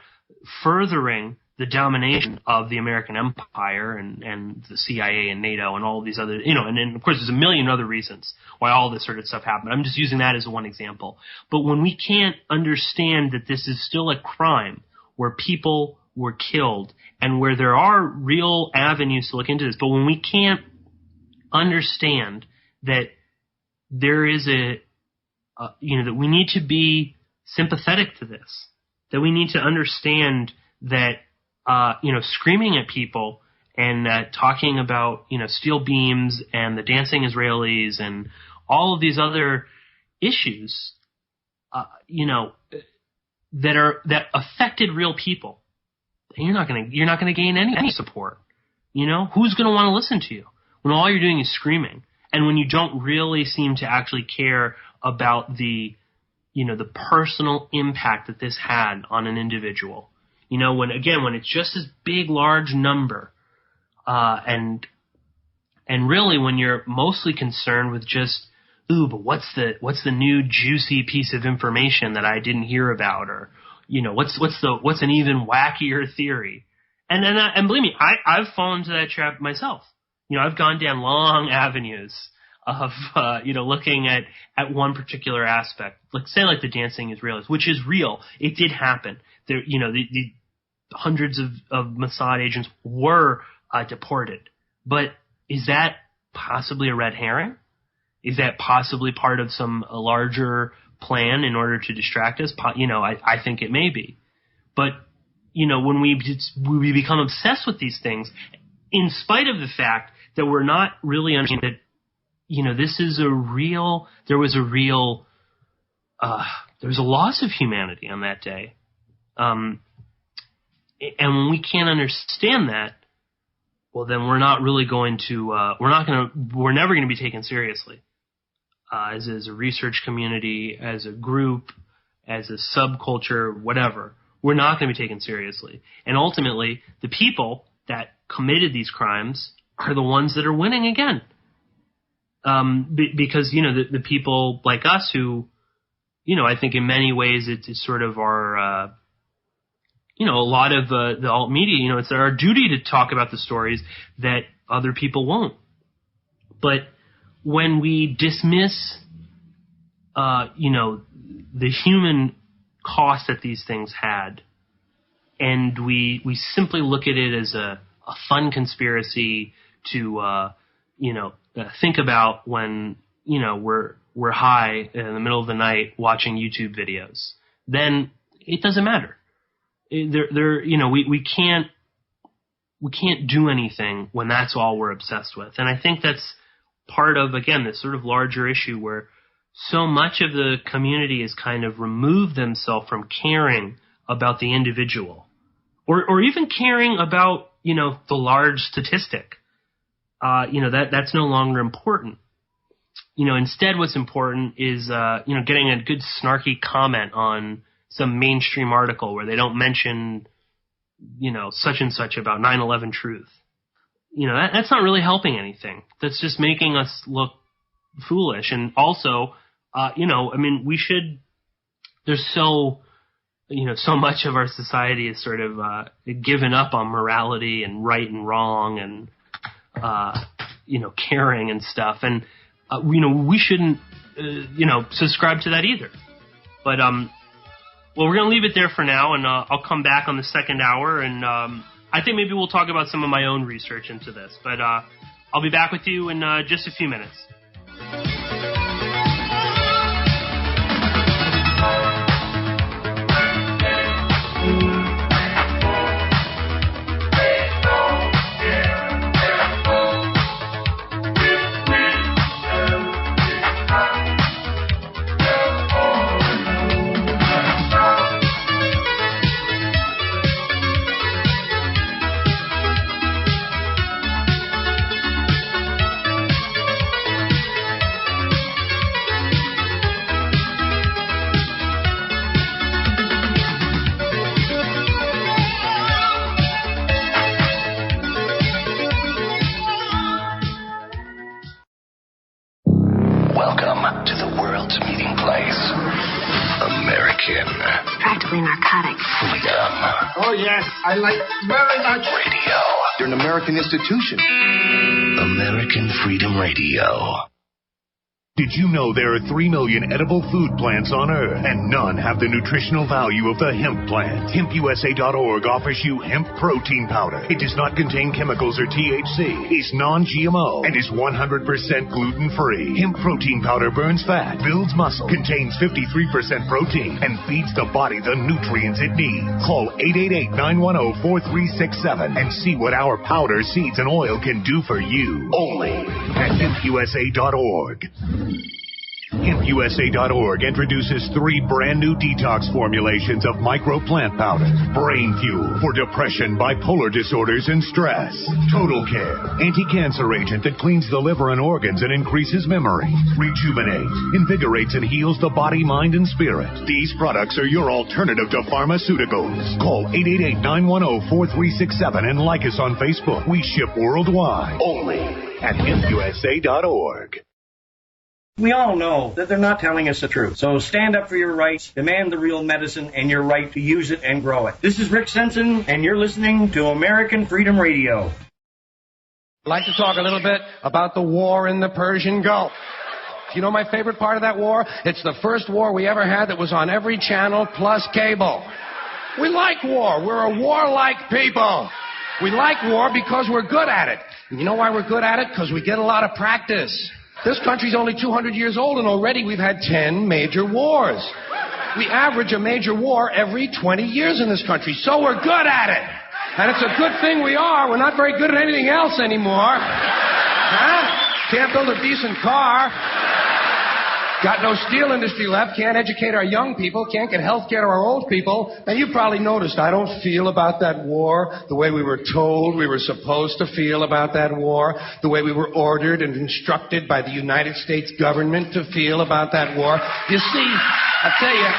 furthering the domination of the American empire and the CIA and NATO and all of these other, and then of course there's a million other reasons why all this sort of stuff happened. I'm just using that as one example. But when we can't understand that this is still a crime where people were killed and where there are real avenues to look into this, but when we can't understand that there is that we need to be sympathetic to this, that we need to understand that screaming at people and talking about, steel beams and the dancing Israelis and all of these other issues, that affected real people, you're not going to gain any support. Who's going to want to listen to you when all you're doing is screaming and when you don't really seem to actually care about the personal impact that this had on an individual. When it's just this big, large number, and really when you're mostly concerned with just, but what's the new juicy piece of information that I didn't hear about, or, what's an even wackier theory? And believe me, I've fallen into that trap myself. I've gone down long avenues of, looking at one particular aspect, like the dancing Israelis, which is real. It did happen. There, the hundreds of Mossad agents were deported. But is that possibly a red herring? Is that possibly part of some larger plan in order to distract us? I think it may be. But, when we become obsessed with these things, in spite of the fact that we're not really understanding that, this is there was a loss of humanity on that day. And when we can't understand that, well, then we're not really going to, we're never going to be taken seriously. As a research community, as a group, as a subculture, whatever, we're not going to be taken seriously. And ultimately, the people that committed these crimes are the ones that are winning again. Because, the people like us who, I think in many ways it's sort of our, a lot of the alt media, it's our duty to talk about the stories that other people won't. But when we dismiss, the human cost that these things had, and we simply look at it as a fun conspiracy to, think about when, we're high in the middle of the night watching YouTube videos, then it doesn't matter. We can't do anything when that's all we're obsessed with. And I think that's part of, again, this sort of larger issue where so much of the community has kind of removed themselves from caring about the individual or even caring about, the large statistic. That's no longer important. Instead what's important is, getting a good snarky comment on some mainstream article where they don't mention, such and such about 9/11 truth. That's not really helping anything. That's just making us look foolish. And also, there's so much of our society is sort of, given up on morality and right and wrong and, caring and stuff. And, we shouldn't, subscribe to that either. But, well, we're going to leave it there for now, and I'll come back on the second hour, and I think maybe we'll talk about some of my own research into this. But I'll be back with you in just a few minutes. yes, I like very much. Radio. You're an American institution. American Freedom Radio. Did you know there are 3 million edible food plants on Earth, and none have the nutritional value of the hemp plant? HempUSA.org offers you hemp protein powder. It does not contain chemicals or THC, is non-GMO, and is 100% gluten-free. Hemp protein powder burns fat, builds muscle, contains 53% protein, and feeds the body the nutrients it needs. Call 888-910-4367 and see what our powder, seeds, and oil can do for you. Only at HempUSA.org. HempUSA.org introduces 3 brand new detox formulations of microplant powder. Brain Fuel for depression, bipolar disorders, and stress. Total Care, anti-cancer agent that cleans the liver and organs and increases memory. Rejuvenate, invigorates and heals the body, mind, and spirit. These products are your alternative to pharmaceuticals. Call 888-910-4367 and like us on Facebook. We ship worldwide. Only at HempUSA.org. We all know that they're not telling us the truth. So stand up for your rights, demand the real medicine, and your right to use it and grow it. This is Rick Sensen, and you're listening to American Freedom Radio. I'd like to talk a little bit about the war in the Persian Gulf. You know my favorite part of that war? It's the first war we ever had that was on every channel plus cable. We like war. We're a warlike people. We like war because we're good at it. And you know why we're good at it? Because we get a lot of practice. This country's only 200 years old, and already we've had 10 major wars. We average a major war every 20 years in this country, so we're good at it. And it's a good thing we are. We're not very good at anything else anymore. Huh? Can't build a decent car. Got no steel industry left. Can't educate our young people. Can't get health care to our old people. And you probably noticed I don't feel about that war the way we were told we were supposed to feel about that war, the way we were ordered and instructed by the United States government to feel about that war. You see, I tell you,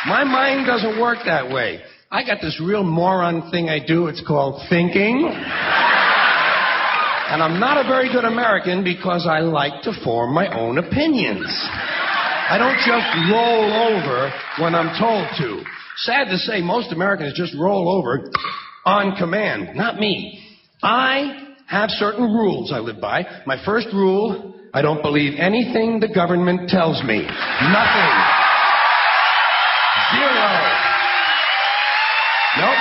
my mind doesn't work that way. I got this real moron thing I do. It's called thinking. And I'm not a very good American because I like to form my own opinions. I don't just roll over when I'm told to. Sad to say, most Americans just roll over on command. Not me. I have certain rules I live by. My first rule, I don't believe anything the government tells me. Nothing. Zero. Nope.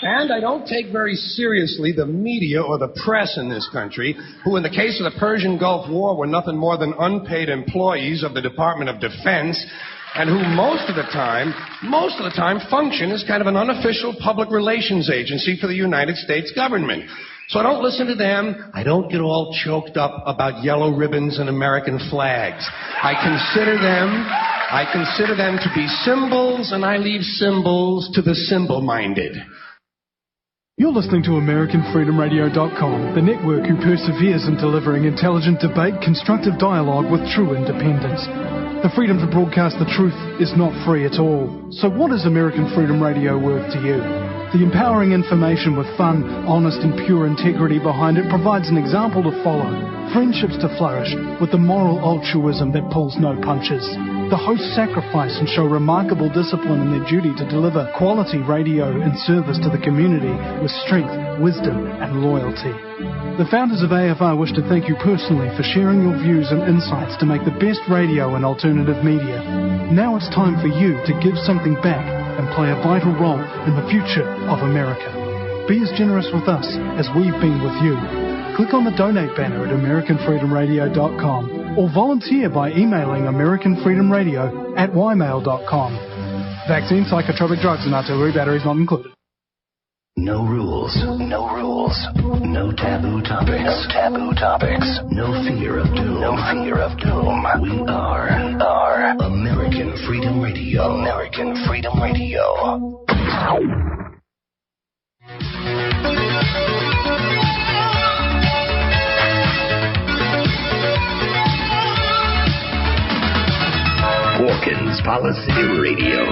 And I don't take very seriously the media or the press in this country, who in the case of the Persian Gulf War were nothing more than unpaid employees of the Department of Defense, and who most of the time function as kind of an unofficial public relations agency for the United States government. So I don't listen to them. I don't get all choked up about yellow ribbons and American flags. I consider them to be symbols, and I leave symbols to the symbol-minded. You're listening to AmericanFreedomRadio.com, the network who perseveres in delivering intelligent debate, constructive dialogue with true independence. The freedom to broadcast the truth is not free at all. So what is American Freedom Radio worth to you? The empowering information with fun, honest and pure integrity behind it provides an example to follow. Friendships to flourish with the moral altruism that pulls no punches. The hosts sacrifice and show remarkable discipline in their duty to deliver quality radio in service to the community with strength, wisdom and loyalty. The founders of AFR wish to thank you personally for sharing your views and insights to make the best radio and alternative media. Now it's time for you to give something back and play a vital role in the future of America. Be as generous with us as we've been with you. Click on the donate banner at AmericanFreedomRadio.com or volunteer by emailing AmericanFreedomRadio@ymail.com. Vaccine, psychotropic drugs and artillery batteries not included. No rules, no rules, no taboo topics, no taboo topics, no fear of doom, no fear of doom. We are American Freedom Radio, American Freedom Radio. Porkins Policy Radio,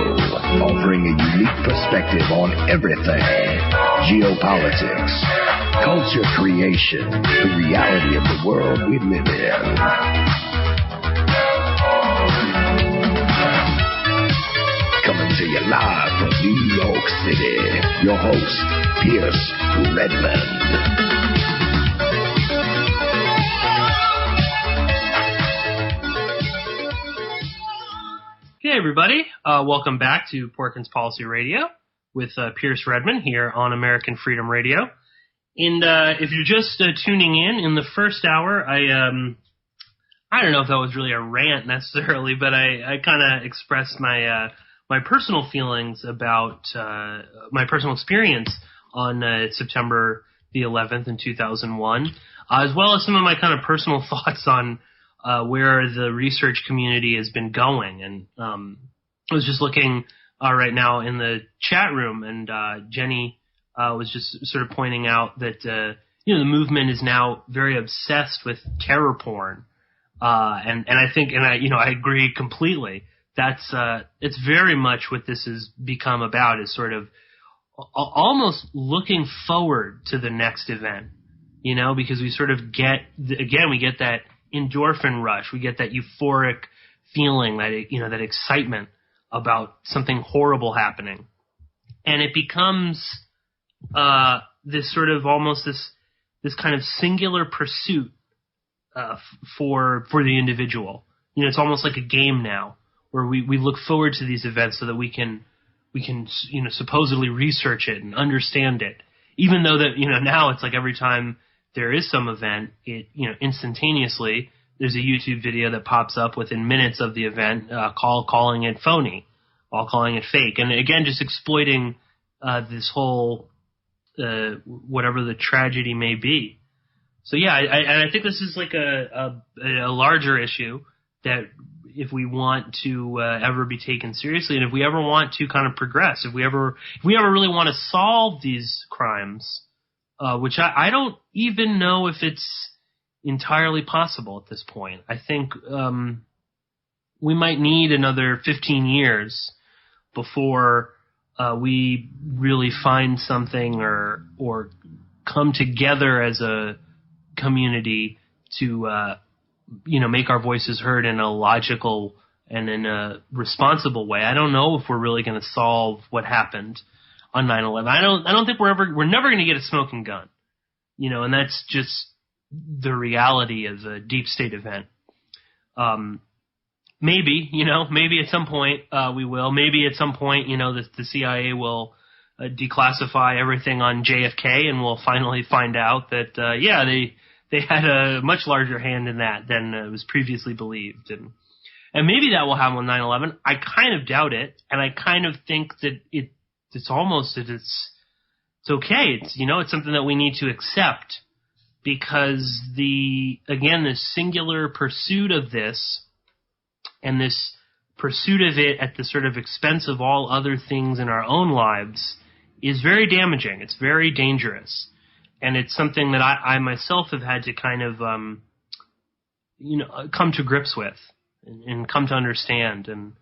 offering a unique perspective on everything. Geopolitics, culture creation, the reality of the world we live in. Coming to to you live from New York City. Your host, Pierce Redmond. Hey everybody, welcome back to Porkins Policy Radio with Pierce Redmond here on American Freedom Radio. And if you're just tuning in the first hour, I don't know if that was really a rant necessarily, but I kind of expressed my personal feelings about my personal experience on September the 11th in 2001, as well as some of my kind of personal thoughts on where the research community has been going. And I was just looking right now in the chat room, and Jenny was just sort of pointing out that the movement is now very obsessed with terror porn, and I think, and I agree completely. That's it's very much what this has become about, is sort of almost looking forward to the next event, because we sort of get that endorphin rush. We get that euphoric feeling, that excitement about something horrible happening. And it becomes this sort of almost this kind of singular pursuit for the individual. It's almost like a game now, where we look forward to these events so that we can supposedly research it and understand it. Even though that now it's like every time there is some event, it instantaneously there's a YouTube video that pops up within minutes of the event, calling it phony, calling it fake, and again just exploiting this whole whatever the tragedy may be. So yeah, I think this is like a larger issue that if we want to ever be taken seriously, and if we ever want to kind of progress, if we ever really want to solve these crimes, which I don't even know if it's entirely possible at this point. I think we might need another 15 years before we really find something or come together as a community to make our voices heard in a logical and in a responsible way. I don't know if we're really going to solve what happened on 9/11. I don't think we're never going to get a smoking gun, and that's just the reality of a deep state event. Maybe at some point we will. Maybe at some point, the CIA will declassify everything on JFK, and we'll finally find out that they had a much larger hand in that than was previously believed, and maybe that will happen on 9/11. I kind of doubt it, and I kind of think that it's almost that it's okay. It's something that we need to accept. Because this singular pursuit of this, and this pursuit of it at the sort of expense of all other things in our own lives, is very damaging. It's very dangerous. And it's something that I myself have had to kind of, come to grips with and come to understand. And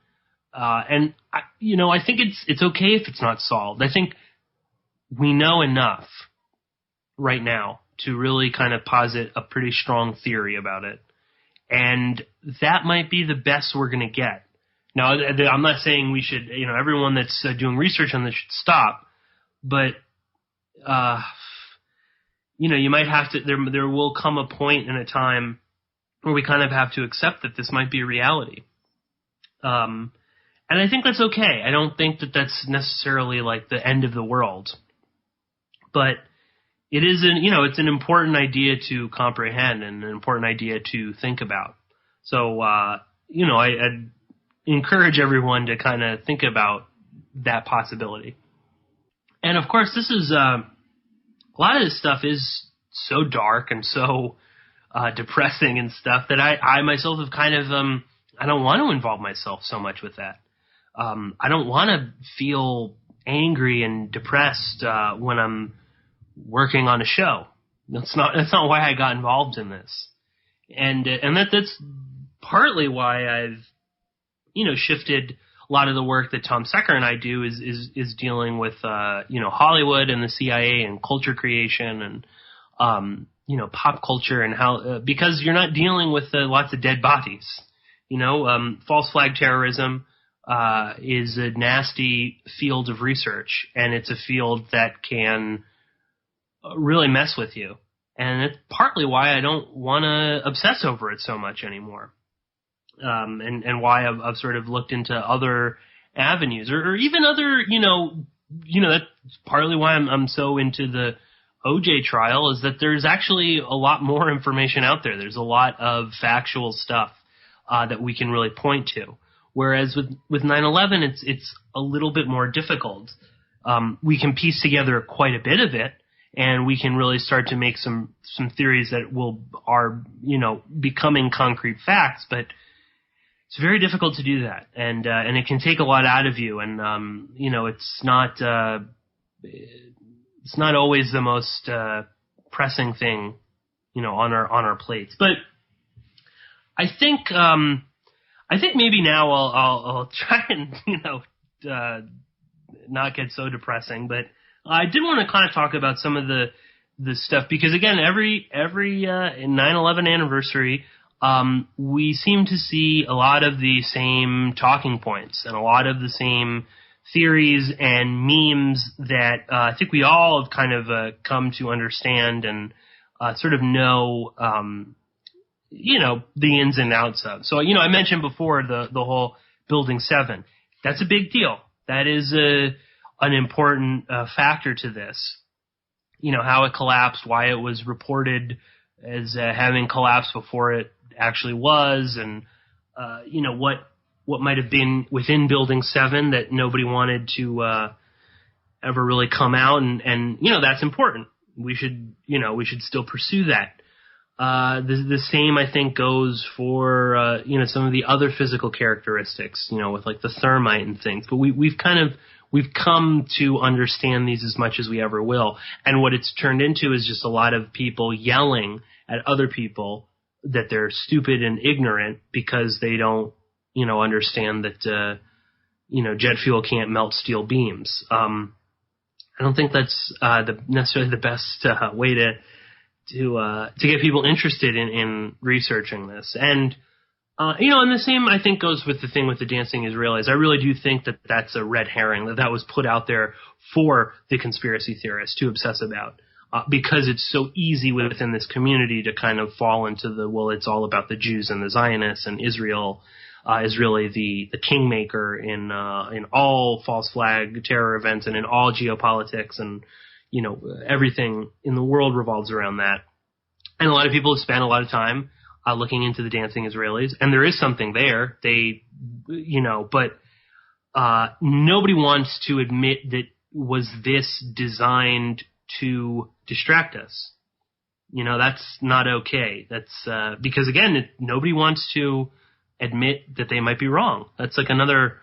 I think it's okay if it's not solved. I think we know enough right now to really kind of posit a pretty strong theory about it. And that might be the best we're going to get. Now, I'm not saying we should, everyone that's doing research on this should stop, but, you might have to, there will come a point in a time where we kind of have to accept that this might be a reality. And I think that's okay. I don't think that that's necessarily like the end of the world, but it is it's an important idea to comprehend and an important idea to think about. So, I'd encourage everyone to kind of think about that possibility. And of course, this is, a lot of this stuff is so dark and so, depressing and stuff that I myself have kind of, I don't want to involve myself so much with that. I don't want to feel angry and depressed, when I'm working on a show. That's not why I got involved in this. And that's partly why I've, shifted a lot of the work that Tom Secker and I do is dealing with, Hollywood and the CIA and culture creation and, pop culture and how, because you're not dealing with lots of dead bodies, false flag terrorism, is a nasty field of research, and it's a field that can really mess with you. And it's partly why I don't want to obsess over it so much anymore. And why I've sort of looked into other avenues or even other, that's partly why I'm so into the OJ trial, is that there's actually a lot more information out there. There's a lot of factual stuff that we can really point to. Whereas with 9/11, it's a little bit more difficult. We can piece together quite a bit of it, and we can really start to make some theories that are becoming concrete facts. But it's very difficult to do that, and it can take a lot out of you. And it's not always the most pressing thing, on our plates. But I think maybe now I'll try and not get so depressing. But I did want to kind of talk about some of the stuff, because again, every 9/11 anniversary, we seem to see a lot of the same talking points and a lot of the same theories and memes that I think we all have kind of come to understand and sort of know, the ins and outs of. So, I mentioned before the whole Building 7. That's a big deal. That is an important factor to this. How it collapsed, why it was reported as having collapsed before it actually was, and what might have been within Building 7 that nobody wanted to ever really come out, and that's important. We should still pursue that. The same, I think, goes for some of the other physical characteristics, with like the thermite and things. But we've come to understand these as much as we ever will. And what it's turned into is just a lot of people yelling at other people that they're stupid and ignorant because they don't, understand that, jet fuel can't melt steel beams. I don't think that's necessarily the best way to get people interested in researching this. And and the same, I think, goes with the thing with the dancing Israelis. I really do think that that's a red herring, that was put out there for the conspiracy theorists to obsess about, because it's so easy within this community to kind of fall into it's all about the Jews and the Zionists, and Israel is really the kingmaker in all false flag terror events and in all geopolitics, and everything in the world revolves around that. And a lot of people have spent a lot of time looking into the dancing Israelis, and there is something there. But nobody wants to admit that was this designed to distract us. That's not okay. That's because again, nobody wants to admit that they might be wrong. That's like another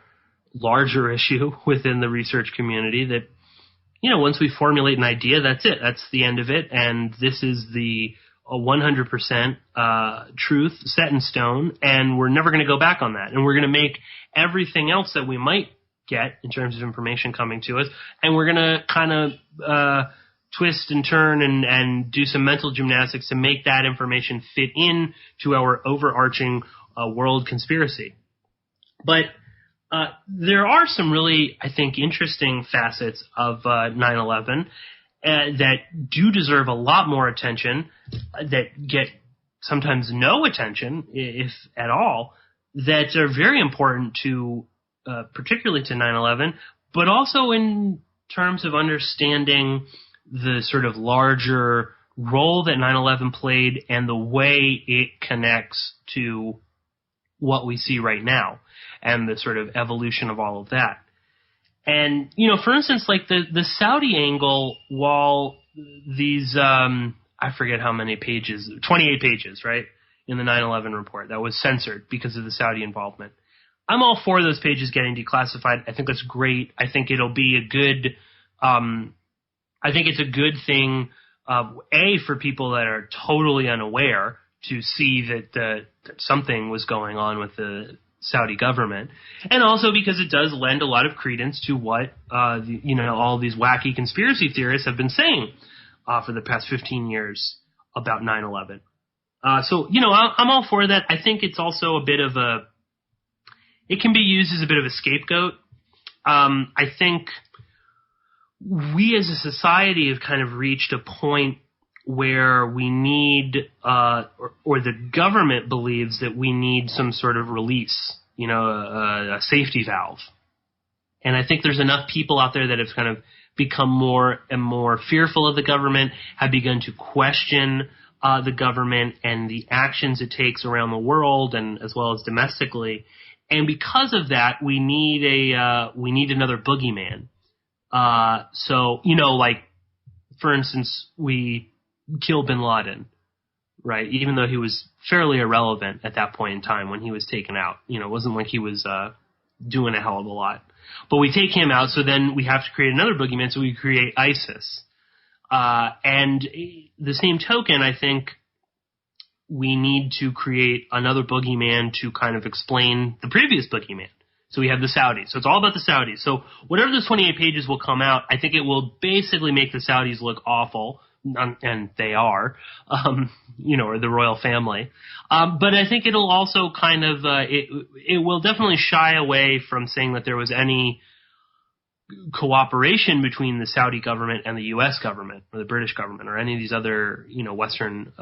larger issue within the research community that, once we formulate an idea, that's it. That's the end of it. And this is the 100% truth set in stone, and we're never going to go back on that. And we're going to make everything else that we might get in terms of information coming to us, and we're going to kind of twist and turn and do some mental gymnastics to make that information fit in to our overarching world conspiracy. But there are some really, I think, interesting facets of 9/11 that do deserve a lot more attention, that get sometimes no attention, if at all, that are very important to, particularly to 9/11, but also in terms of understanding the sort of larger role that 9/11 played and the way it connects to what we see right now and the sort of evolution of all of that. And, for instance, like the Saudi angle, while these, I forget how many pages, 28 pages, right, in the 9/11 report that was censored because of the Saudi involvement. I'm all for those pages getting declassified. I think that's great. I think it'll be a good, I think it's a good thing, for people that are totally unaware to see that something was going on with the Saudi government, and also because it does lend a lot of credence to what all these wacky conspiracy theorists have been saying for the past 15 years about 9/11. So I'm all for that. I think it's also a bit of it can be used as a bit of a scapegoat. I think we as a society have kind of reached a point where we need, or the government believes that we need some sort of release, a safety valve. And I think there's enough people out there that have kind of become more and more fearful of the government, have begun to question the government and the actions it takes around the world and as well as domestically. And because of that, we need another boogeyman. So, like, for instance, we kill bin Laden, right? Even though he was fairly irrelevant at that point in time when he was taken out. It wasn't like he was doing a hell of a lot. But we take him out, so then we have to create another boogeyman, so we create ISIS. And the same token, I think we need to create another boogeyman to kind of explain the previous boogeyman. So we have the Saudis. So it's all about the Saudis. So whatever those 28 pages will come out, I think it will basically make the Saudis look awful. And they are, or the royal family. But I think it'll also kind of, it will definitely shy away from saying that there was any cooperation between the Saudi government and the U.S. government or the British government or any of these other, Western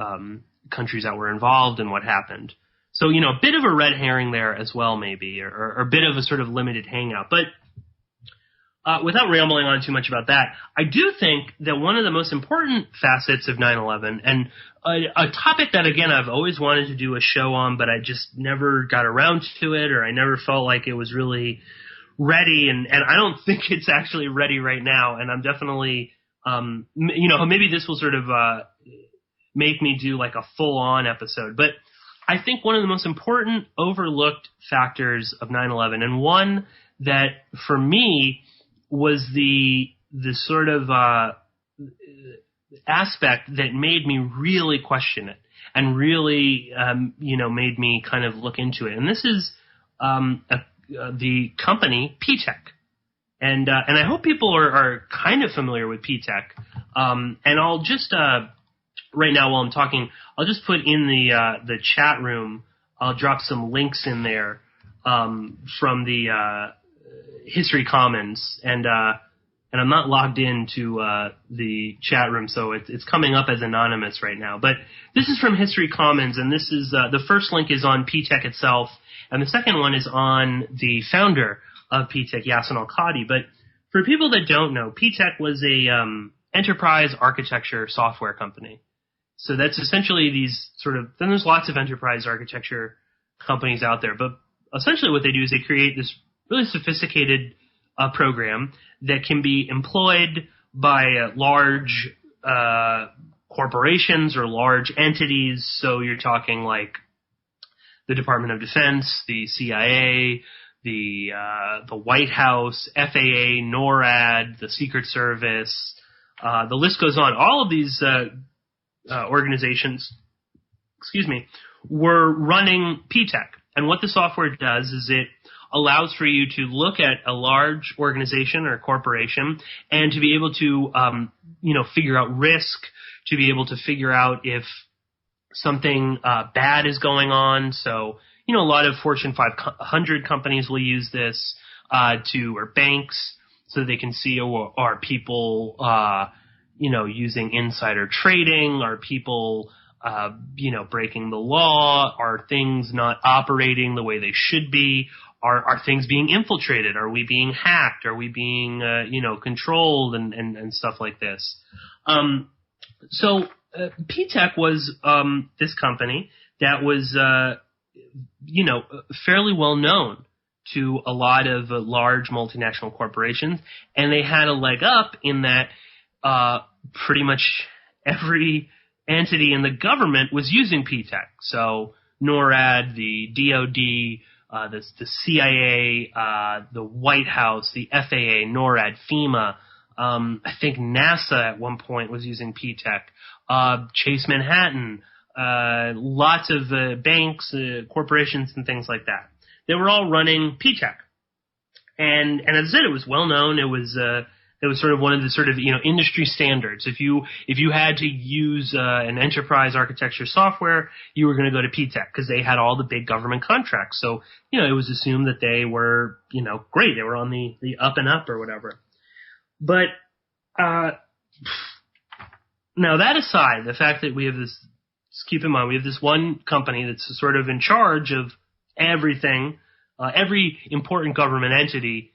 countries that were involved in what happened. So, a bit of a red herring there as well, maybe, or a bit of a sort of limited hangout. But without rambling on too much about that, I do think that one of the most important facets of 9/11, and a topic that, again, I've always wanted to do a show on, but I just never got around to it, or I never felt like it was really ready, and I don't think it's actually ready right now, and I'm definitely, maybe this will sort of make me do like a full-on episode, but I think one of the most important overlooked factors of 9/11, and one that, for me, was the sort of aspect that made me really question it and really, made me kind of look into it. And this is the company Ptech. And I hope people are kind of familiar with Ptech. And I'll just right now while I'm talking, I'll just put in the chat room. I'll drop some links in there from the History Commons, and I'm not logged into the chat room, so it's coming up as anonymous right now. But this is from History Commons, and this is the first link is on Ptech itself, and the second one is on the founder of Ptech, Yasin al-Qadi. But for people that don't know, Ptech was a enterprise architecture software company. So that's essentially these sort of, then there's lots of enterprise architecture companies out there, but essentially what they do is they create this really sophisticated program that can be employed by large corporations or large entities. So you're talking like the Department of Defense, the CIA, the White House, FAA, NORAD, the Secret Service. The list goes on. All of these organizations, were running Ptech. And what the software does is it allows for you to look at a large organization or corporation and to be able to, figure out risk, to be able to figure out if something bad is going on. So, a lot of Fortune 500 companies will use this or banks, so they can see are people, using insider trading, are people breaking the law, are things not operating the way they should be. Are things being infiltrated? Are we being hacked? Are we being, controlled and stuff like this? So Ptech was this company that was, fairly well known to a lot of large multinational corporations, and they had a leg up in that pretty much every entity in the government was using Ptech. So NORAD, the DoD, the CIA, the White House, the FAA, NORAD, FEMA. I think NASA at one point was using Ptech. Chase Manhattan, lots of banks, corporations, and things like that. They were all running Ptech. And as I said, it was well known. It was It was sort of one of the sort of, industry standards. If you had to use an enterprise architecture software, you were going to go to Ptech because they had all the big government contracts. So, it was assumed that they were, great. They were on the up and up or whatever. But now that aside, the fact that we have this, keep in mind, we have this one company that's sort of in charge of everything, every important government entity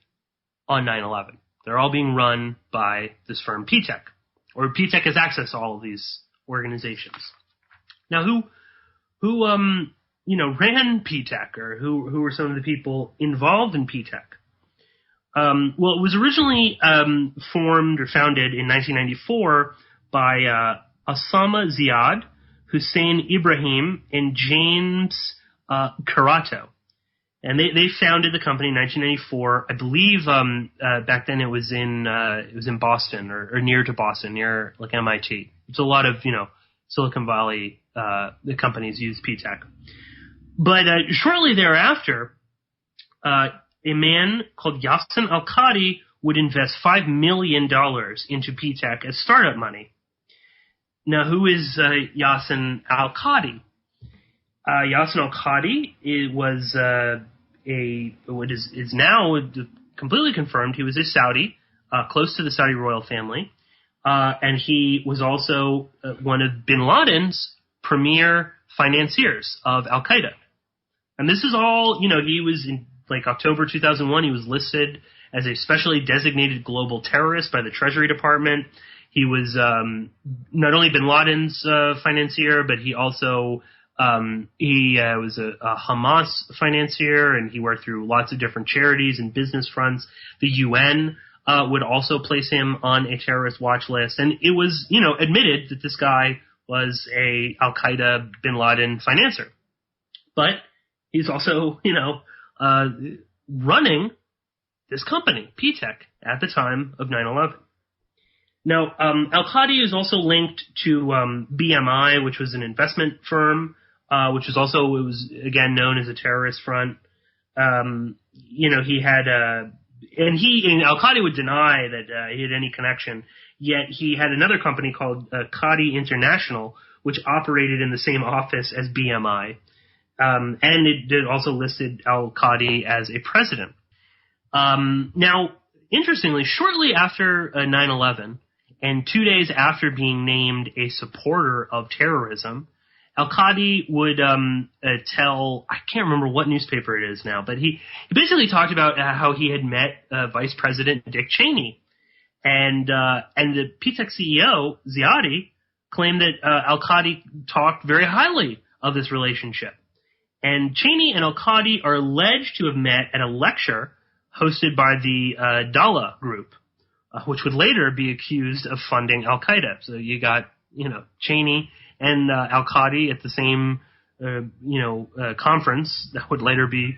on 9/11. They're all being run by this firm, Ptech, or Ptech has access to all of these organizations. Now, who ran Ptech, or who were some of the people involved in Ptech? Well, it was originally formed or founded in 1994 by Osama Ziad, Hussein Ibrahim, and James Karato. And they founded the company in 1994. I believe back then it was in Boston or near to Boston, near like MIT. It's a lot of Silicon Valley the companies use Ptech. But shortly thereafter, a man called Yasin al-Qadi would invest $5 million into Ptech as startup money. Now, who is Yasin al-Qadi? Yasin al-Qadi was what is now completely confirmed. He was a Saudi, close to the Saudi royal family, and he was also one of bin Laden's premier financiers of al-Qaeda. And this is all, he was in October 2001. He was listed as a specially designated global terrorist by the Treasury Department. He was not only bin Laden's financier, but he also was a Hamas financier, and he worked through lots of different charities and business fronts. The UN would also place him on a terrorist watch list, and it was, admitted that this guy was a al-Qaeda bin Laden financier. But he's also, running this company, Ptech, at the time of 9/11. Now, al-Qadi is also linked to BMI, which was an investment firm, which was also, it was again known as a terrorist front. He had and al-Qadi would deny that he had any connection. Yet he had another company called Qadi International, which operated in the same office as BMI, and it did also listed al-Qadi as a president. Now, interestingly, shortly after 9/11. And 2 days after being named a supporter of terrorism, al-Qadi would tell, I can't remember what newspaper it is now, but he basically talked about how he had met Vice President Dick Cheney. And the Ptech CEO, Ziadi, claimed that al-Qadi talked very highly of this relationship. And Cheney and al-Qadi are alleged to have met at a lecture hosted by the Dalla Group, which would later be accused of funding al-Qaeda. So you got, Cheney and al-Qadi at the same, conference that would later be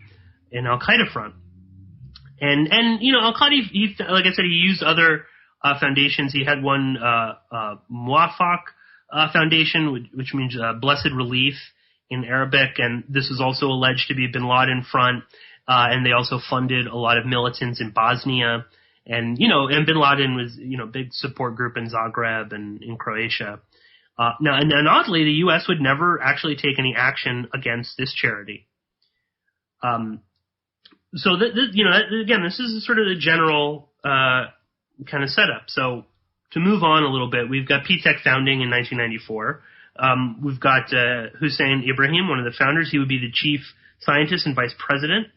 an al-Qaeda front. And al-Qadi, like I said, he used other foundations. He had one Muwafaq Foundation, which means blessed relief in Arabic, and this is also alleged to be a bin Laden front. And they also funded a lot of militants in Bosnia. And, and bin Laden was, big support group in Zagreb and in Croatia. Now, and oddly, the U.S. would never actually take any action against this charity. So, again, this is sort of the general kind of setup. So, to move on a little bit, we've got Ptech founding in 1994. We've got Hussein Ibrahim, one of the founders. He would be the chief scientist and vice president.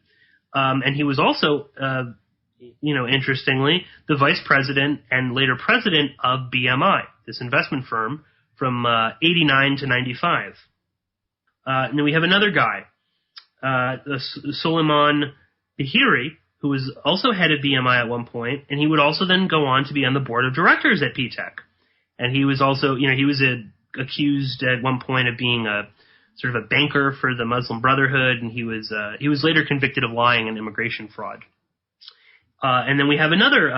And he was also interestingly, the vice president and later president of BMI, this investment firm, from 89 to 95. And then we have another guy, Suleiman Bahiri, who was also head of BMI at one point, and he would also then go on to be on the board of directors at Ptech. And he was also, he was accused at one point of being a sort of a banker for the Muslim Brotherhood, and he was later convicted of lying and immigration fraud. And then we have another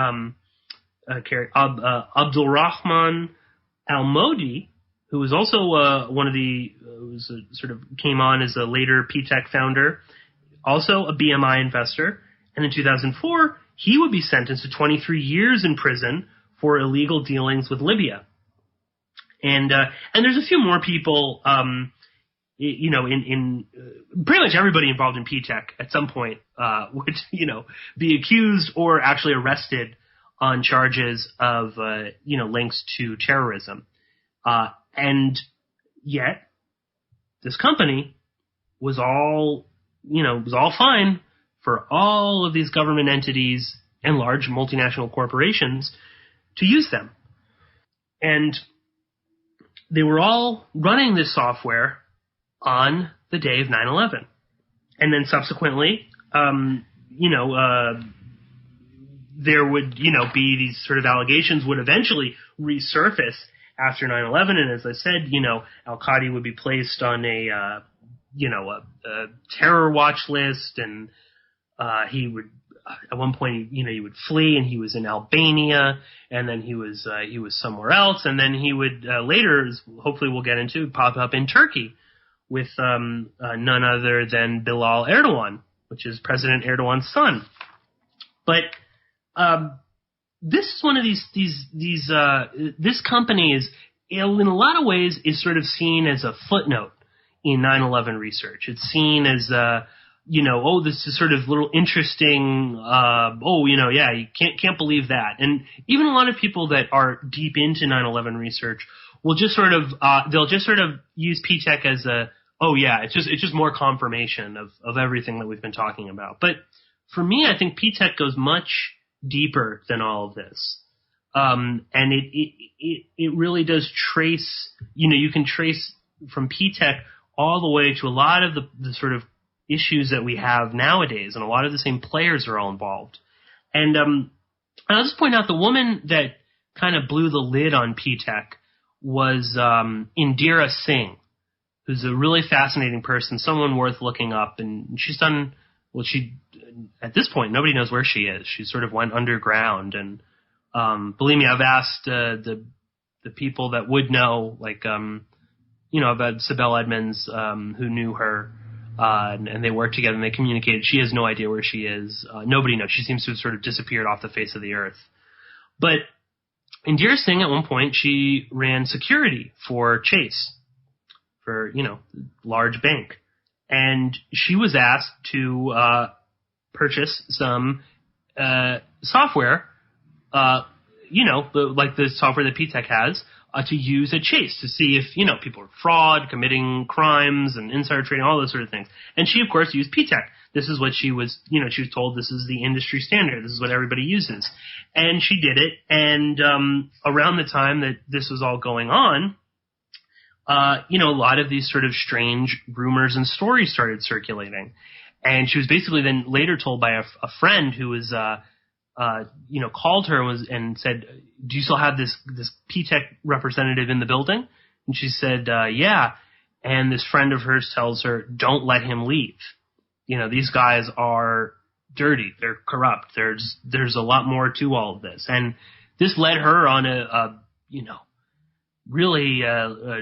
Abdul Rahman Al-Modi, who was also one of the sort of came on as a later Ptech founder, also a BMI investor. And in 2004, he would be sentenced to 23 years in prison for illegal dealings with Libya. And there's a few more people, in pretty much everybody involved in Ptech at some point would, be accused or actually arrested on charges of, links to terrorism. And yet this company was all fine for all of these government entities and large multinational corporations to use them. And they were all running this software on the day of 9/11. And then subsequently, there would, be these sort of allegations would eventually resurface after 9/11. And as I said, al-Qadi would be placed on a terror watch list, and he would, at one point, he would flee, and he was in Albania, and then he was somewhere else, and then he would later, hopefully we'll get into, pop up in Turkey with none other than Bilal Erdogan, which is President Erdogan's son. But this is one of these this company is, in a lot of ways, is sort of seen as a footnote in 9/11 research. It's seen as this is sort of little interesting, you can't believe that. And even a lot of people that are deep into 9/11 research will just sort of, they'll just sort of use Ptech as it's just more confirmation of everything that we've been talking about. But for me, I think Ptech goes much deeper than all of this. And it really does trace, you can trace from Ptech all the way to a lot of the sort of issues that we have nowadays, and a lot of the same players are all involved. And I'll just point out the woman that kind of blew the lid on Ptech was Indira Singh, who's a really fascinating person, someone worth looking up. And she's done, at this point, nobody knows where she is. She sort of went underground. And believe me, I've asked the people that would know, like, about Sibel Edmonds, who knew her, and they worked together and they communicated. She has no idea where she is. Nobody knows. She seems to have sort of disappeared off the face of the earth. But Indira Singh, at one point, she ran security for Chase, for, large bank. And she was asked to purchase some software, like the software that Ptech has, to use at Chase to see if, people are fraud, committing crimes and insider trading, all those sort of things. And she, of course, used Ptech. This is what she was, she was told this is the industry standard. This is what everybody uses. And she did it. And around the time that this was all going on, a lot of these sort of strange rumors and stories started circulating. And she was basically then later told by a friend who was called her and said, "Do you still have this Ptech representative in the building?" And she said, "Yeah." And this friend of hers tells her, "Don't let him leave. These guys are dirty. They're corrupt. There's a lot more to all of this." And this led her on a really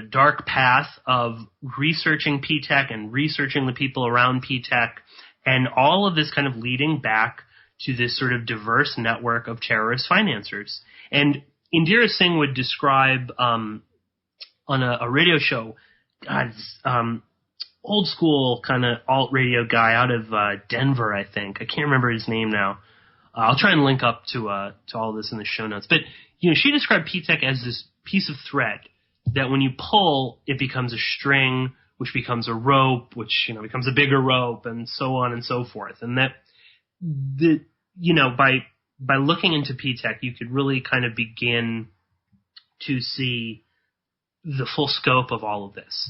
dark path of researching Ptech and researching the people around Ptech, and all of this kind of leading back to this sort of diverse network of terrorist financiers. And Indira Singh would describe on a radio show, old school kind of alt radio guy out of Denver, I think. I can't remember his name now. I'll try and link up to all this in the show notes. But she described Ptech as this piece of thread that when you pull, it becomes a string, which becomes a rope, which becomes a bigger rope, and so on and so forth. And that by looking into Ptech, you could really kind of begin to see the full scope of all of this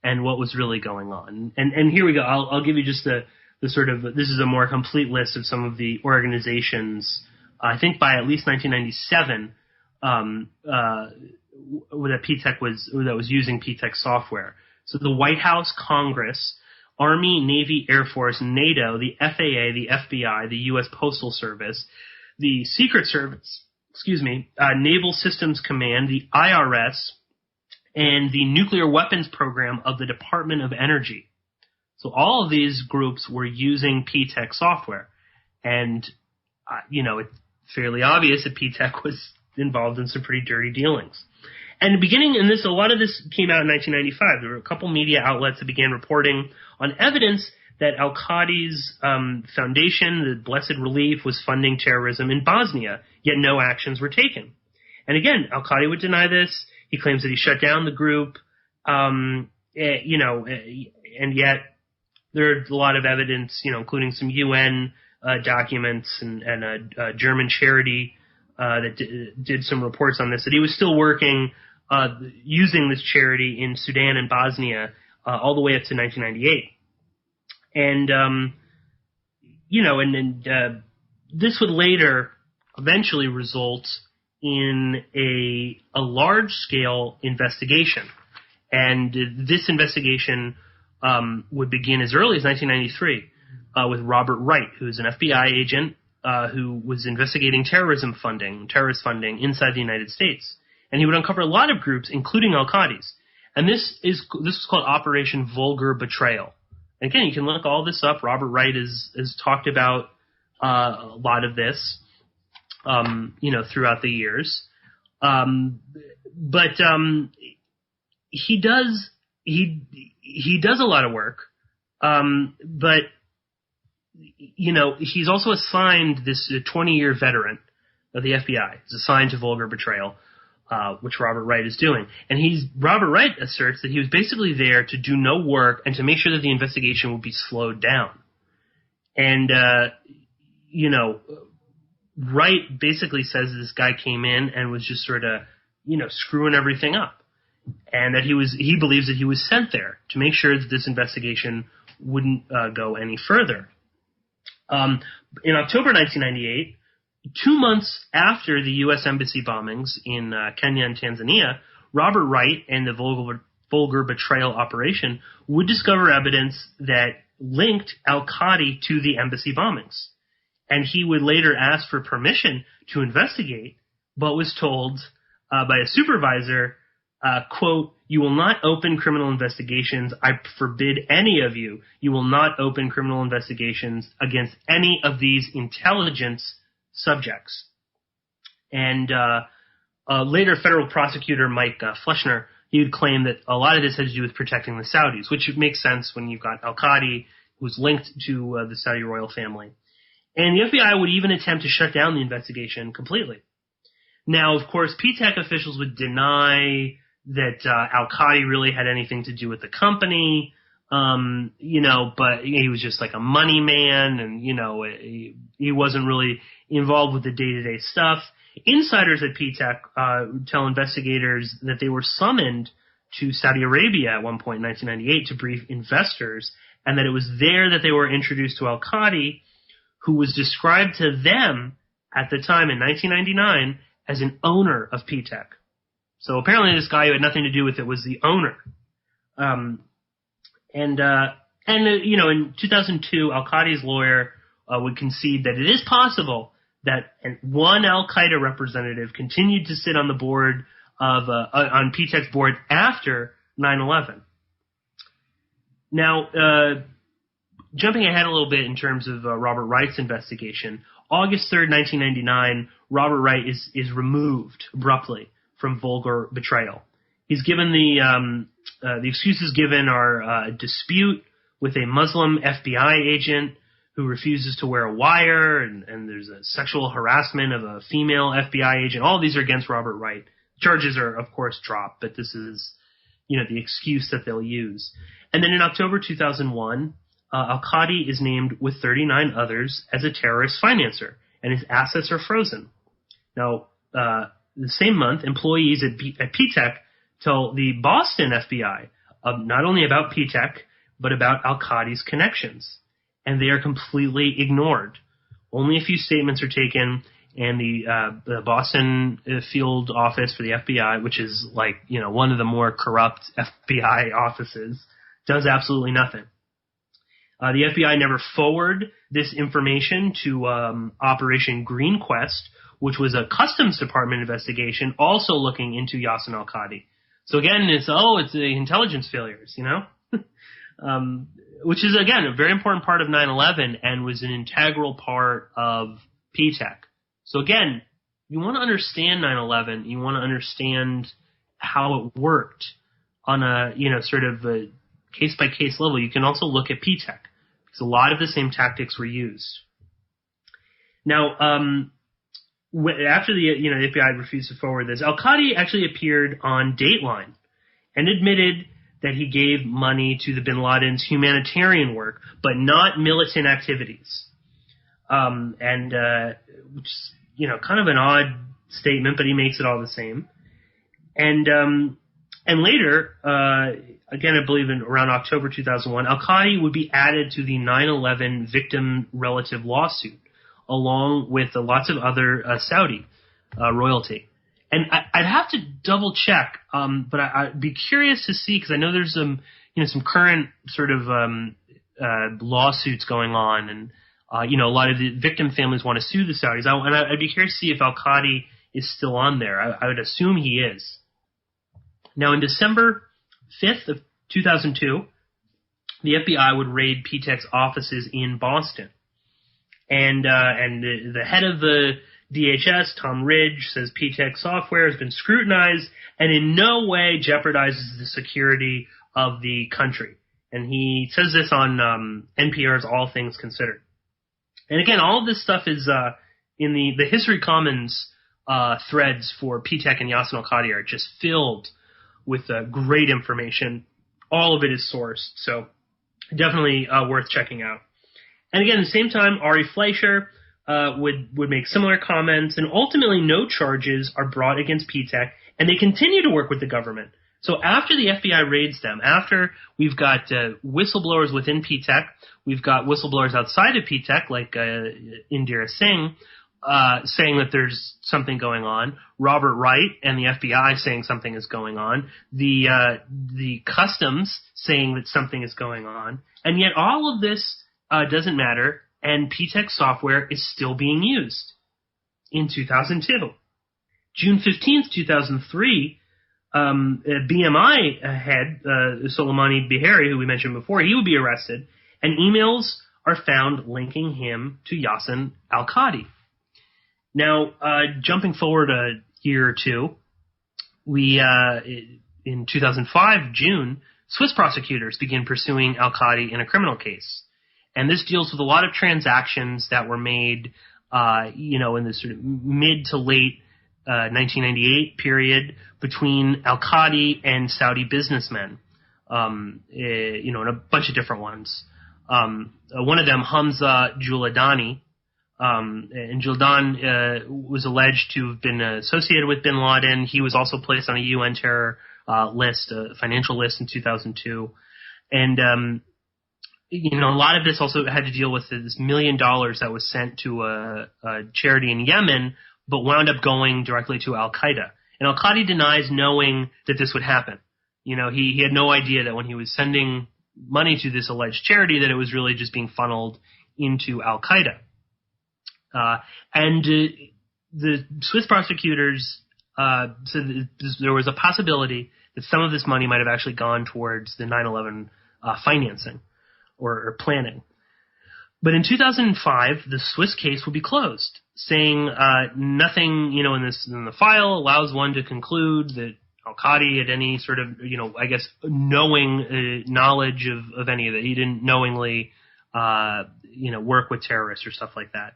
and what was really going on. And here we go. I'll give you just the sort of, this is a more complete list of some of the organizations, I think by at least 1997, that Ptech was using Ptech software. So the White House, Congress, Army, Navy, Air Force, NATO, the FAA, the FBI, the U.S. Postal Service, the Secret Service, Naval Systems Command, the IRS, and the Nuclear Weapons Program of the Department of Energy. So all of these groups were using Ptech software. And it's fairly obvious that Ptech was involved in some pretty dirty dealings. And a lot of this came out in 1995. There were a couple media outlets that began reporting on evidence that al-Qadi's foundation, the Blessed Relief, was funding terrorism in Bosnia, yet no actions were taken. And again, al-Qadi would deny this. He claims that he shut down the group, and yet there's a lot of evidence, including some UN documents and a German charity that did some reports on this, that he was still working using this charity in Sudan and Bosnia all the way up to 1998. And, this would later eventually result in a large-scale investigation. And this investigation would begin as early as 1993 with Robert Wright, who is an FBI agent who was investigating terrorist funding inside the United States. And he would uncover a lot of groups, including al-Qadi's. And this was called Operation Vulgar Betrayal. And again, you can look all this up. Robert Wright has talked about a lot of this, throughout the years. But he does a lot of work. But he's also assigned this 20-year veteran of the FBI. He's assigned to Vulgar Betrayal, which Robert Wright is doing. And Robert Wright asserts that he was basically there to do no work and to make sure that the investigation would be slowed down. And, Wright basically says this guy came in and was just sort of, screwing everything up. And that he believes that he was sent there to make sure that this investigation wouldn't go any further. In October 1998, 2 months after the U.S. Embassy bombings in Kenya and Tanzania, Robert Wright and the Vulgar Betrayal operation would discover evidence that linked al-Qadi to the embassy bombings. And he would later ask for permission to investigate, but was told by a supervisor, quote, "You will not open criminal investigations. I forbid any of you. You will not open criminal investigations against any of these intelligence subjects." And later federal prosecutor Mike Fleischner, he would claim that a lot of this had to do with protecting the Saudis, which makes sense when you've got al-Qadi, who's linked to the Saudi royal family. And the FBI would even attempt to shut down the investigation completely. Now, of course, Ptech officials would deny that al-Qadi really had anything to do with the company, but he was just like a money man, and, he wasn't really involved with the day-to-day stuff. Insiders at Ptech tell investigators that they were summoned to Saudi Arabia at one point in 1998 to brief investors, and that it was there that they were introduced to al-Qadi, who was described to them at the time in 1999 as an owner of Ptech. So apparently this guy who had nothing to do with it was the owner. In 2002, al-Qadi's lawyer would concede that it is possible that one al-Qaeda representative continued to sit on the board on Ptech's board after 9/11. Now, jumping ahead a little bit in terms of Robert Wright's investigation, August 3rd, 1999, Robert Wright is removed abruptly from Vulgar Betrayal. He's given the excuses given are a dispute with a Muslim FBI agent who refuses to wear a wire, and there's a sexual harassment of a female FBI agent. All these are against Robert Wright. Charges are, of course, dropped, but this is, the excuse that they'll use. And then in October 2001, al-Qadi is named with 39 others as a terrorist financer, and his assets are frozen. Now, the same month, employees at Ptech tell the Boston FBI not only about Ptech, but about al-Qadi's connections. And they are completely ignored. Only a few statements are taken, and the Boston field office for the FBI, which is one of the more corrupt FBI offices, does absolutely nothing. The FBI never forward this information to Operation Green Quest, which was a Customs Department investigation also looking into Yasin al-Qadi. So again, it's the intelligence failures, which is, again, a very important part of 9/11 and was an integral part of Ptech. So again, you want to understand 9/11. You want to understand how it worked on a, sort of a case-by-case level. You can also look at Ptech, because a lot of the same tactics were used. Now, after the FBI refused to forward this, al-Qadi actually appeared on Dateline and admitted that he gave money to the bin Laden's humanitarian work, but not militant activities. Which is, kind of an odd statement, but he makes it all the same. And later, again, I believe in around October 2001, al-Qadi would be added to the 9/11 victim relative lawsuit, along with lots of other Saudi royalty. And I'd have to double check, but I'd be curious to see, because I know there's some current sort of lawsuits going on, and a lot of the victim families want to sue the Saudis. I'd be curious to see if al-Qadi is still on there. I would assume he is. Now, in December 5th of 2002, the FBI would raid Ptech's offices in Boston. And the head of the DHS, Tom Ridge, says Ptech software has been scrutinized and in no way jeopardizes the security of the country. And he says this on NPR's All Things Considered. And again, all of this stuff is in the History Commons threads for Ptech and Yasin al-Qadi are just filled with great information. All of it is sourced, so definitely worth checking out. And again, at the same time, Ari Fleischer would make similar comments, and ultimately no charges are brought against Ptech, and they continue to work with the government. So after the FBI raids them, after we've got whistleblowers within Ptech, we've got whistleblowers outside of Ptech, like Indira Singh, saying that there's something going on, Robert Wright and the FBI saying something is going on, the customs saying that something is going on, and yet all of this doesn't matter, and Ptech software is still being used in 2002. June 15th, 2003, BMI head, Soleimani Bihari, who we mentioned before, he would be arrested, and emails are found linking him to Yasin al-Qadi. Now, jumping forward a year or two, in 2005, June, Swiss prosecutors began pursuing al-Qadi in a criminal case. And this deals with a lot of transactions that were made, in the sort of mid to late 1998 period between al-Qadi and Saudi businessmen, and a bunch of different ones. One of them, Hamza Juladani, and Juldan was alleged to have been associated with bin Laden. He was also placed on a UN terror list, a financial list in 2002. And, a lot of this also had to deal with this $1 million that was sent to a charity in Yemen, but wound up going directly to al-Qaeda. And al-Qadi denies knowing that this would happen. He had no idea that when he was sending money to this alleged charity that it was really just being funneled into al-Qaeda. And the Swiss prosecutors said that there was a possibility that some of this money might have actually gone towards the 9/11 financing or planning. But in 2005, the Swiss case would be closed, saying nothing, in the file allows one to conclude that al-Qadi had any sort of, knowledge of any of it. He didn't knowingly, work with terrorists or stuff like that.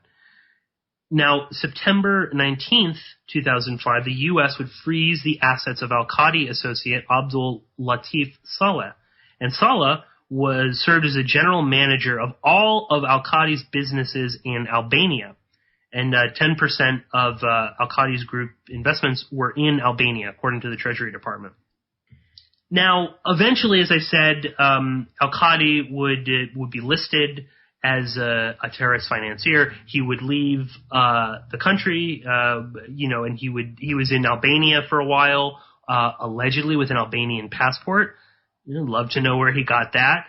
Now, September 19th, 2005, the U.S. would freeze the assets of al-Qadi associate Abdul Latif Saleh. And Saleh was served as a general manager of all of al-Qadi's businesses in Albania. And 10% of al-Qadi's group investments were in Albania, according to the Treasury Department. Now, eventually, as I said, al-Qadi would be listed as a terrorist financier. He would leave the country, and he was in Albania for a while, allegedly with an Albanian passport. Love to know where he got that.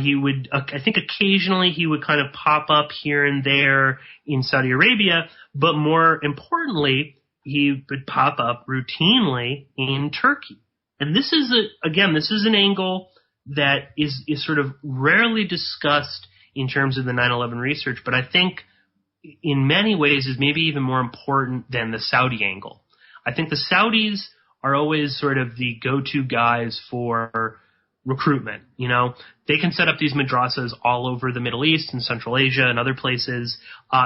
He would, I think occasionally he would kind of pop up here and there in Saudi Arabia, but more importantly, he would pop up routinely in Turkey. And this is an angle that is sort of rarely discussed in terms of the 9/11 research, but I think in many ways is maybe even more important than the Saudi angle. I think the Saudis are always sort of the go-to guys for recruitment. You know, they can set up these madrasas all over the Middle East and Central Asia and other places.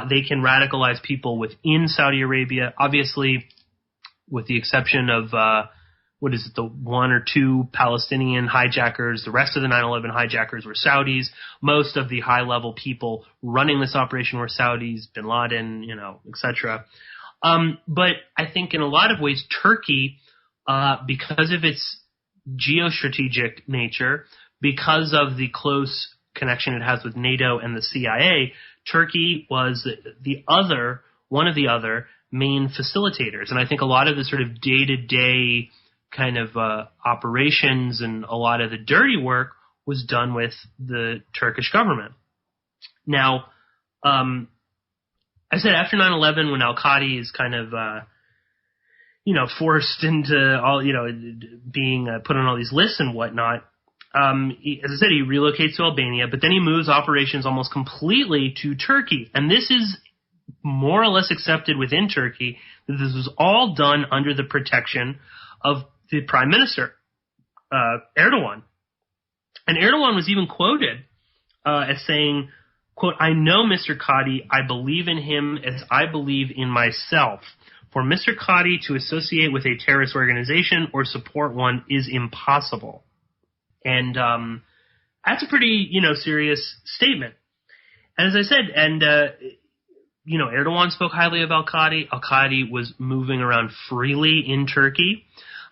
They can radicalize people within Saudi Arabia, obviously, with the exception of, the one or two Palestinian hijackers. The rest of the 9/11 hijackers were Saudis. Most of the high-level people running this operation were Saudis, bin Laden, etc. But I think in a lot of ways, Turkey, because of its geostrategic nature, because of the close connection it has with NATO and the CIA, Turkey was one of the other main facilitators. And I think a lot of the sort of day-to-day kind of operations and a lot of the dirty work was done with the Turkish government. Now, I said after 9/11, when al-Qadi is kind of forced into all, being put on all these lists and whatnot, as I said, he relocates to Albania, but then he moves operations almost completely to Turkey. And this is more or less accepted within Turkey that this was all done under the protection of the prime minister, Erdogan. And Erdogan was even quoted as saying, quote, "I know Mr. Qadi. I believe in him as I believe in myself. For Mr. Qadi to associate with a terrorist organization or support one is impossible." And that's a pretty, serious statement. And as I said, Erdogan spoke highly of al-Qadi. Al-Qadi was moving around freely in Turkey.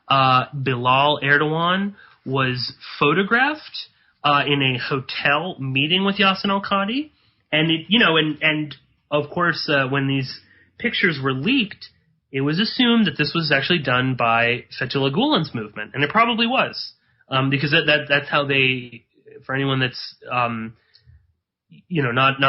Bilal Erdogan was photographed in a hotel meeting with Yasin al-Qadi. And, and of course, when these pictures were leaked, it was assumed that this was actually done by Fethullah Gulen's movement, and it probably was, because that's how they. For anyone that's not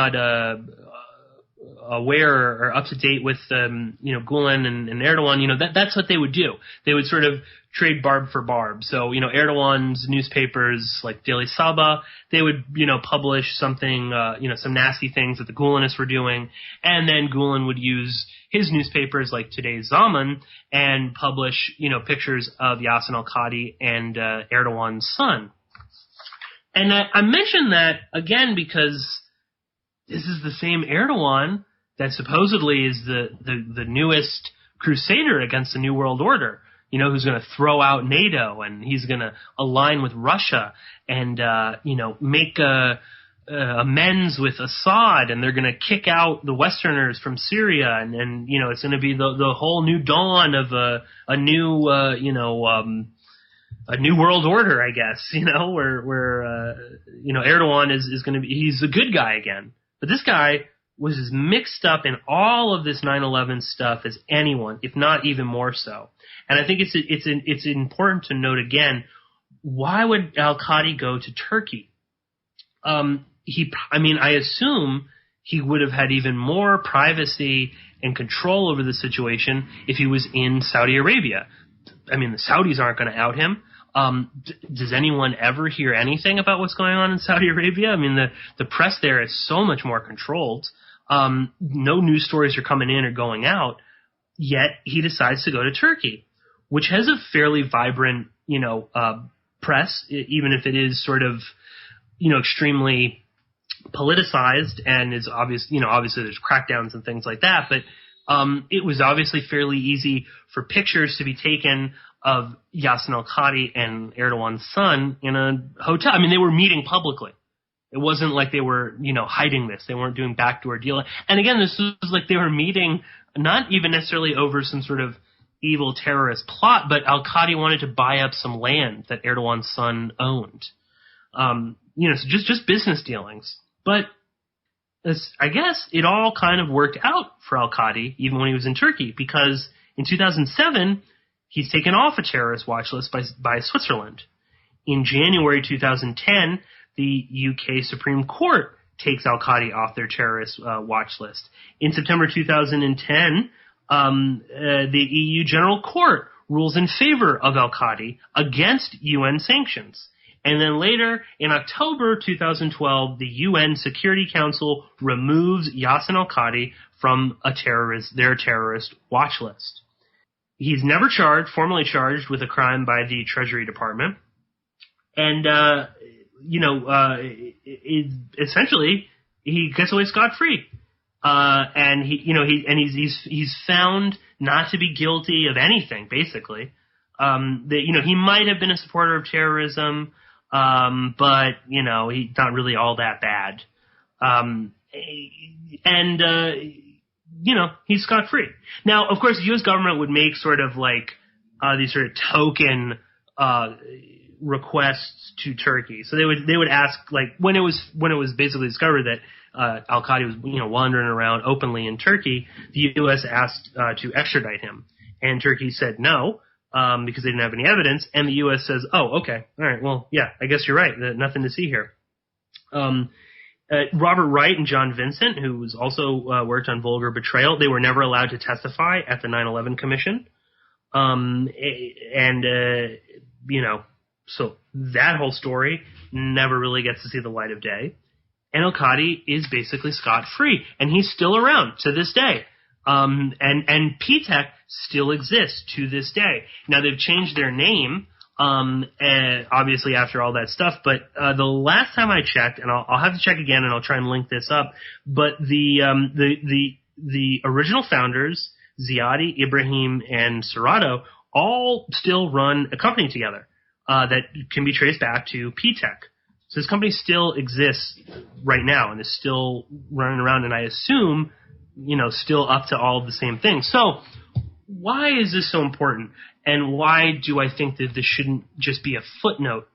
aware or up to date with Gulen and Erdogan, that's what they would do. They would sort of trade barb for barb. So Erdogan's newspapers like Daily Sabah, they would publish something some nasty things that the Gulenists were doing, and then Gulen would use his newspapers like Today's Zaman and publish pictures of Yasin al-Qadi and Erdogan's son. And I mention that again because this is the same Erdogan that supposedly is the newest crusader against the New World Order, who's going to throw out NATO and he's going to align with Russia and, make amends with Assad, and they're going to kick out the Westerners from Syria, and it's going to be the whole new dawn of a new world order, I guess, where Erdogan is going to be, he's a good guy again. But this guy was as mixed up in all of this 9/11 stuff as anyone, if not even more so. And I think it's important to note again, why would al-Qadi go to Turkey? I assume he would have had even more privacy and control over the situation if he was in Saudi Arabia. I mean, the Saudis aren't going to out him. Does anyone ever hear anything about what's going on in Saudi Arabia? I mean, the press there is so much more controlled. No news stories are coming in or going out, yet he decides to go to Turkey, which has a fairly vibrant, press, even if it is sort of, extremely politicized and is obvious, obviously there's crackdowns and things like that, but it was obviously fairly easy for pictures to be taken of Yasin al-Qadi and Erdogan's son in a hotel. I mean, they were meeting publicly. It wasn't like they were, hiding this. They weren't doing backdoor dealing. And again, this was like they were meeting not even necessarily over some sort of evil terrorist plot, but al-Qadi wanted to buy up some land that Erdogan's son owned. So just business dealings. But I guess it all kind of worked out for al-Qadi, even when he was in Turkey, because in 2007, he's taken off a terrorist watch list by Switzerland. In January 2010, the UK Supreme Court takes al-Qadi off their terrorist watch list. In September 2010, the EU General Court rules in favor of al-Qadi against UN sanctions. And then later, in October 2012, the UN Security Council removes Yasin al-Qadi from their terrorist watch list. He's never formally charged with a crime by the Treasury Department. And, essentially, he gets away scot-free. And he's found not to be guilty of anything, basically. He might have been a supporter of terrorism, but, he's not really all that bad. He's scot-free. Now, of course, the U.S. government would make sort of like these sort of token requests to Turkey. So they would ask, like, when it was basically discovered that al-Qadi was wandering around openly in Turkey, the U.S. asked to extradite him, and Turkey said no because they didn't have any evidence, and the U.S. says, oh, okay, all right, well, yeah, I guess you're right, nothing to see here. Robert Wright and John Vincent, who was also worked on vulgar betrayal, they were never allowed to testify at the 9/11 Commission, so that whole story never really gets to see the light of day. And al-Qadi is basically scot-free, and he's still around to this day. And Ptech still exists to this day. Now, they've changed their name, obviously after all that stuff, but the last time I checked, and I'll have to check again, and I'll try and link this up, but the original founders, Ziadi, Ibrahim, and Serrato, all still run a company together that can be traced back to Ptech. So this company still exists right now and is still running around, and I assume, still up to all of the same things. So why is this so important? And why do I think that this shouldn't just be a footnote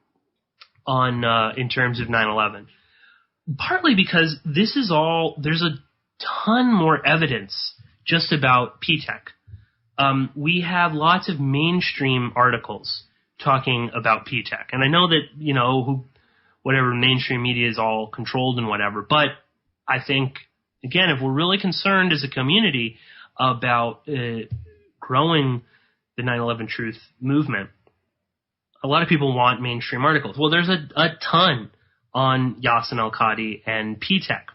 on in terms of 9/11? Partly because there's a ton more evidence just about Ptech. We have lots of mainstream articles talking about Ptech. And I know that, whatever mainstream media is all controlled and whatever, but I think, again, if we're really concerned as a community about growing the 9/11 truth movement, a lot of people want mainstream articles. Well, there's a ton on Yasin, al-Qadi, and Ptech.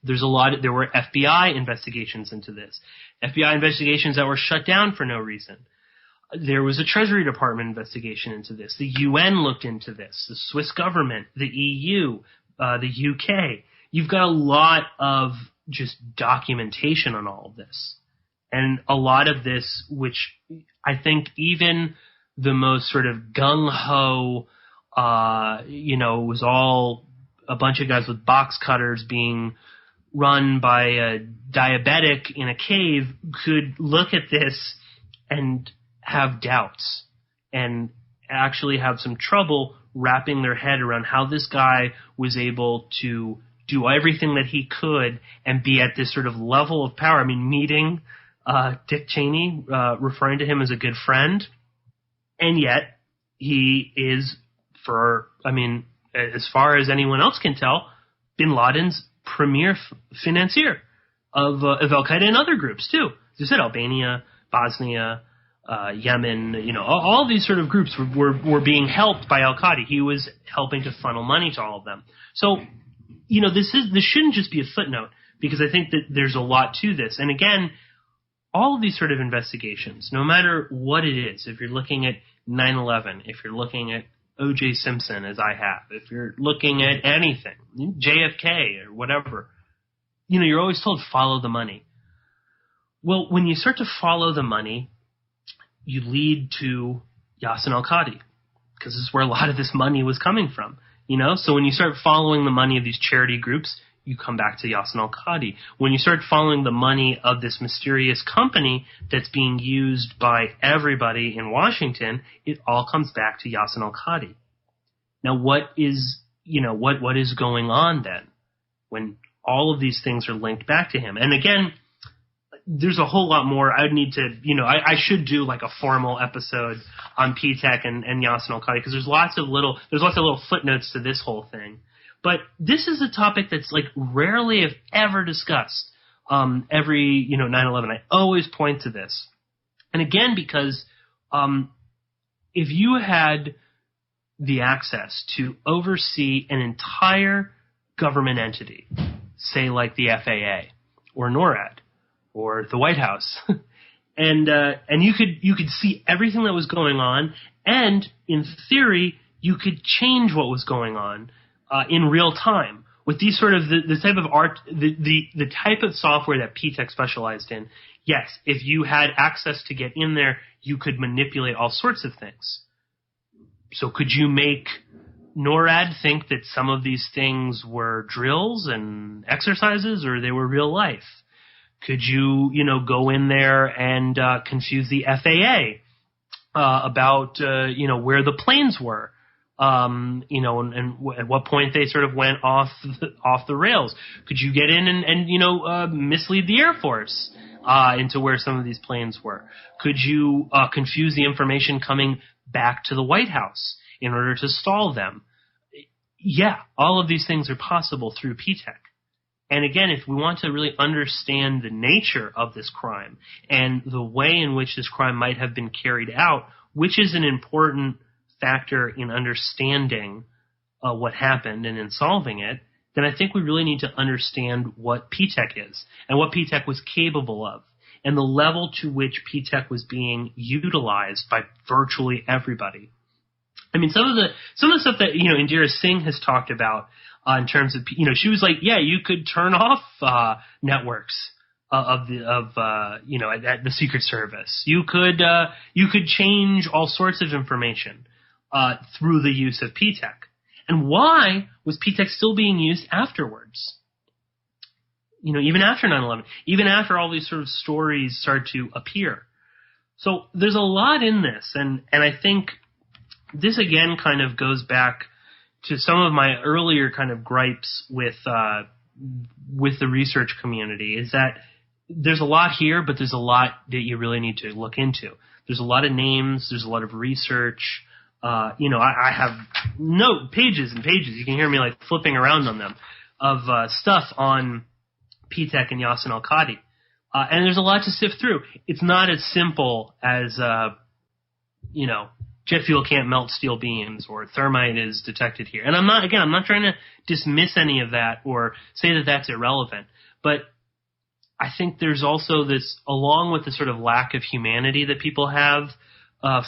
There were FBI investigations into this. FBI investigations that were shut down for no reason. There was a Treasury Department investigation into this. The UN looked into this. The Swiss government, the EU, the UK. You've got a lot of just documentation on all of this. And a lot of this, which I think even the most sort of gung-ho, was all a bunch of guys with box cutters being run by a diabetic in a cave, could look at this and have doubts and actually have some trouble wrapping their head around how this guy was able to do everything that he could and be at this sort of level of power. I mean, meeting Dick Cheney, referring to him as a good friend, and yet he is, as far as anyone else can tell, bin Laden's premier financier of al-Qaeda and other groups too. As you said, Albania, Bosnia, Yemen, all these sort of groups were being helped by al-Qadi. He was helping to funnel money to all of them. So, this shouldn't just be a footnote, because I think that there's a lot to this. And again, all of these sort of investigations, no matter what it is, if you're looking at 9/11, if you're looking at O.J. Simpson, as I have, if you're looking at anything, JFK or whatever, you're always told follow the money. Well, when you start to follow the money, you lead to Yasin al-Qadi, because this is where a lot of this money was coming from. So when you start following the money of these charity groups, you come back to Yasin al-Qadi. When you start following the money of this mysterious company that's being used by everybody in Washington, it all comes back to Yasin al-Qadi. Now, what is going on then when all of these things are linked back to him? And again, there's a whole lot more. I would need to, I should do like a formal episode on Ptech and Yasin al-Qadi, because there's lots of little footnotes to this whole thing. But this is a topic that's like rarely, if ever, discussed. Every 9/11, I always point to this, and again, because if you had the access to oversee an entire government entity, say like the FAA or NORAD or the White House. And you could see everything that was going on, and in theory, you could change what was going on in real time. With these sort of the type of the type of software that Ptech specialized in, yes, if you had access to get in there, you could manipulate all sorts of things. So could you make NORAD think that some of these things were drills and exercises, or they were real life? Could you, go in there and confuse the FAA about, where the planes were? And at what point they sort of went off the rails? Could you get in and mislead the Air Force into where some of these planes were? Could you confuse the information coming back to the White House in order to stall them? Yeah, all of these things are possible through Ptech. And again, if we want to really understand the nature of this crime and the way in which this crime might have been carried out, which is an important factor in understanding what happened and in solving it, then I think we really need to understand what Ptech is and what Ptech was capable of and the level to which Ptech was being utilized by virtually everybody. I mean, some of the stuff that, Indira Singh has talked about in terms of, she was like, yeah, you could turn off networks at the Secret Service. You could change all sorts of information through the use of Ptech. And why was Ptech still being used afterwards? Even after 9/11, even after all these sort of stories start to appear. So there's a lot in this, and I think this again kind of goes back to some of my earlier kind of gripes with the research community, is that there's a lot here, but there's a lot that you really need to look into. There's a lot of names, there's a lot of research. I have pages and pages. You can hear me like flipping around on them of stuff on Ptech and Yasin al-Qadi. And there's a lot to sift through. It's not as simple as, jet fuel can't melt steel beams or thermite is detected here. And I'm not trying to dismiss any of that or say that that's irrelevant. But I think there's also this, along with the sort of lack of humanity that people have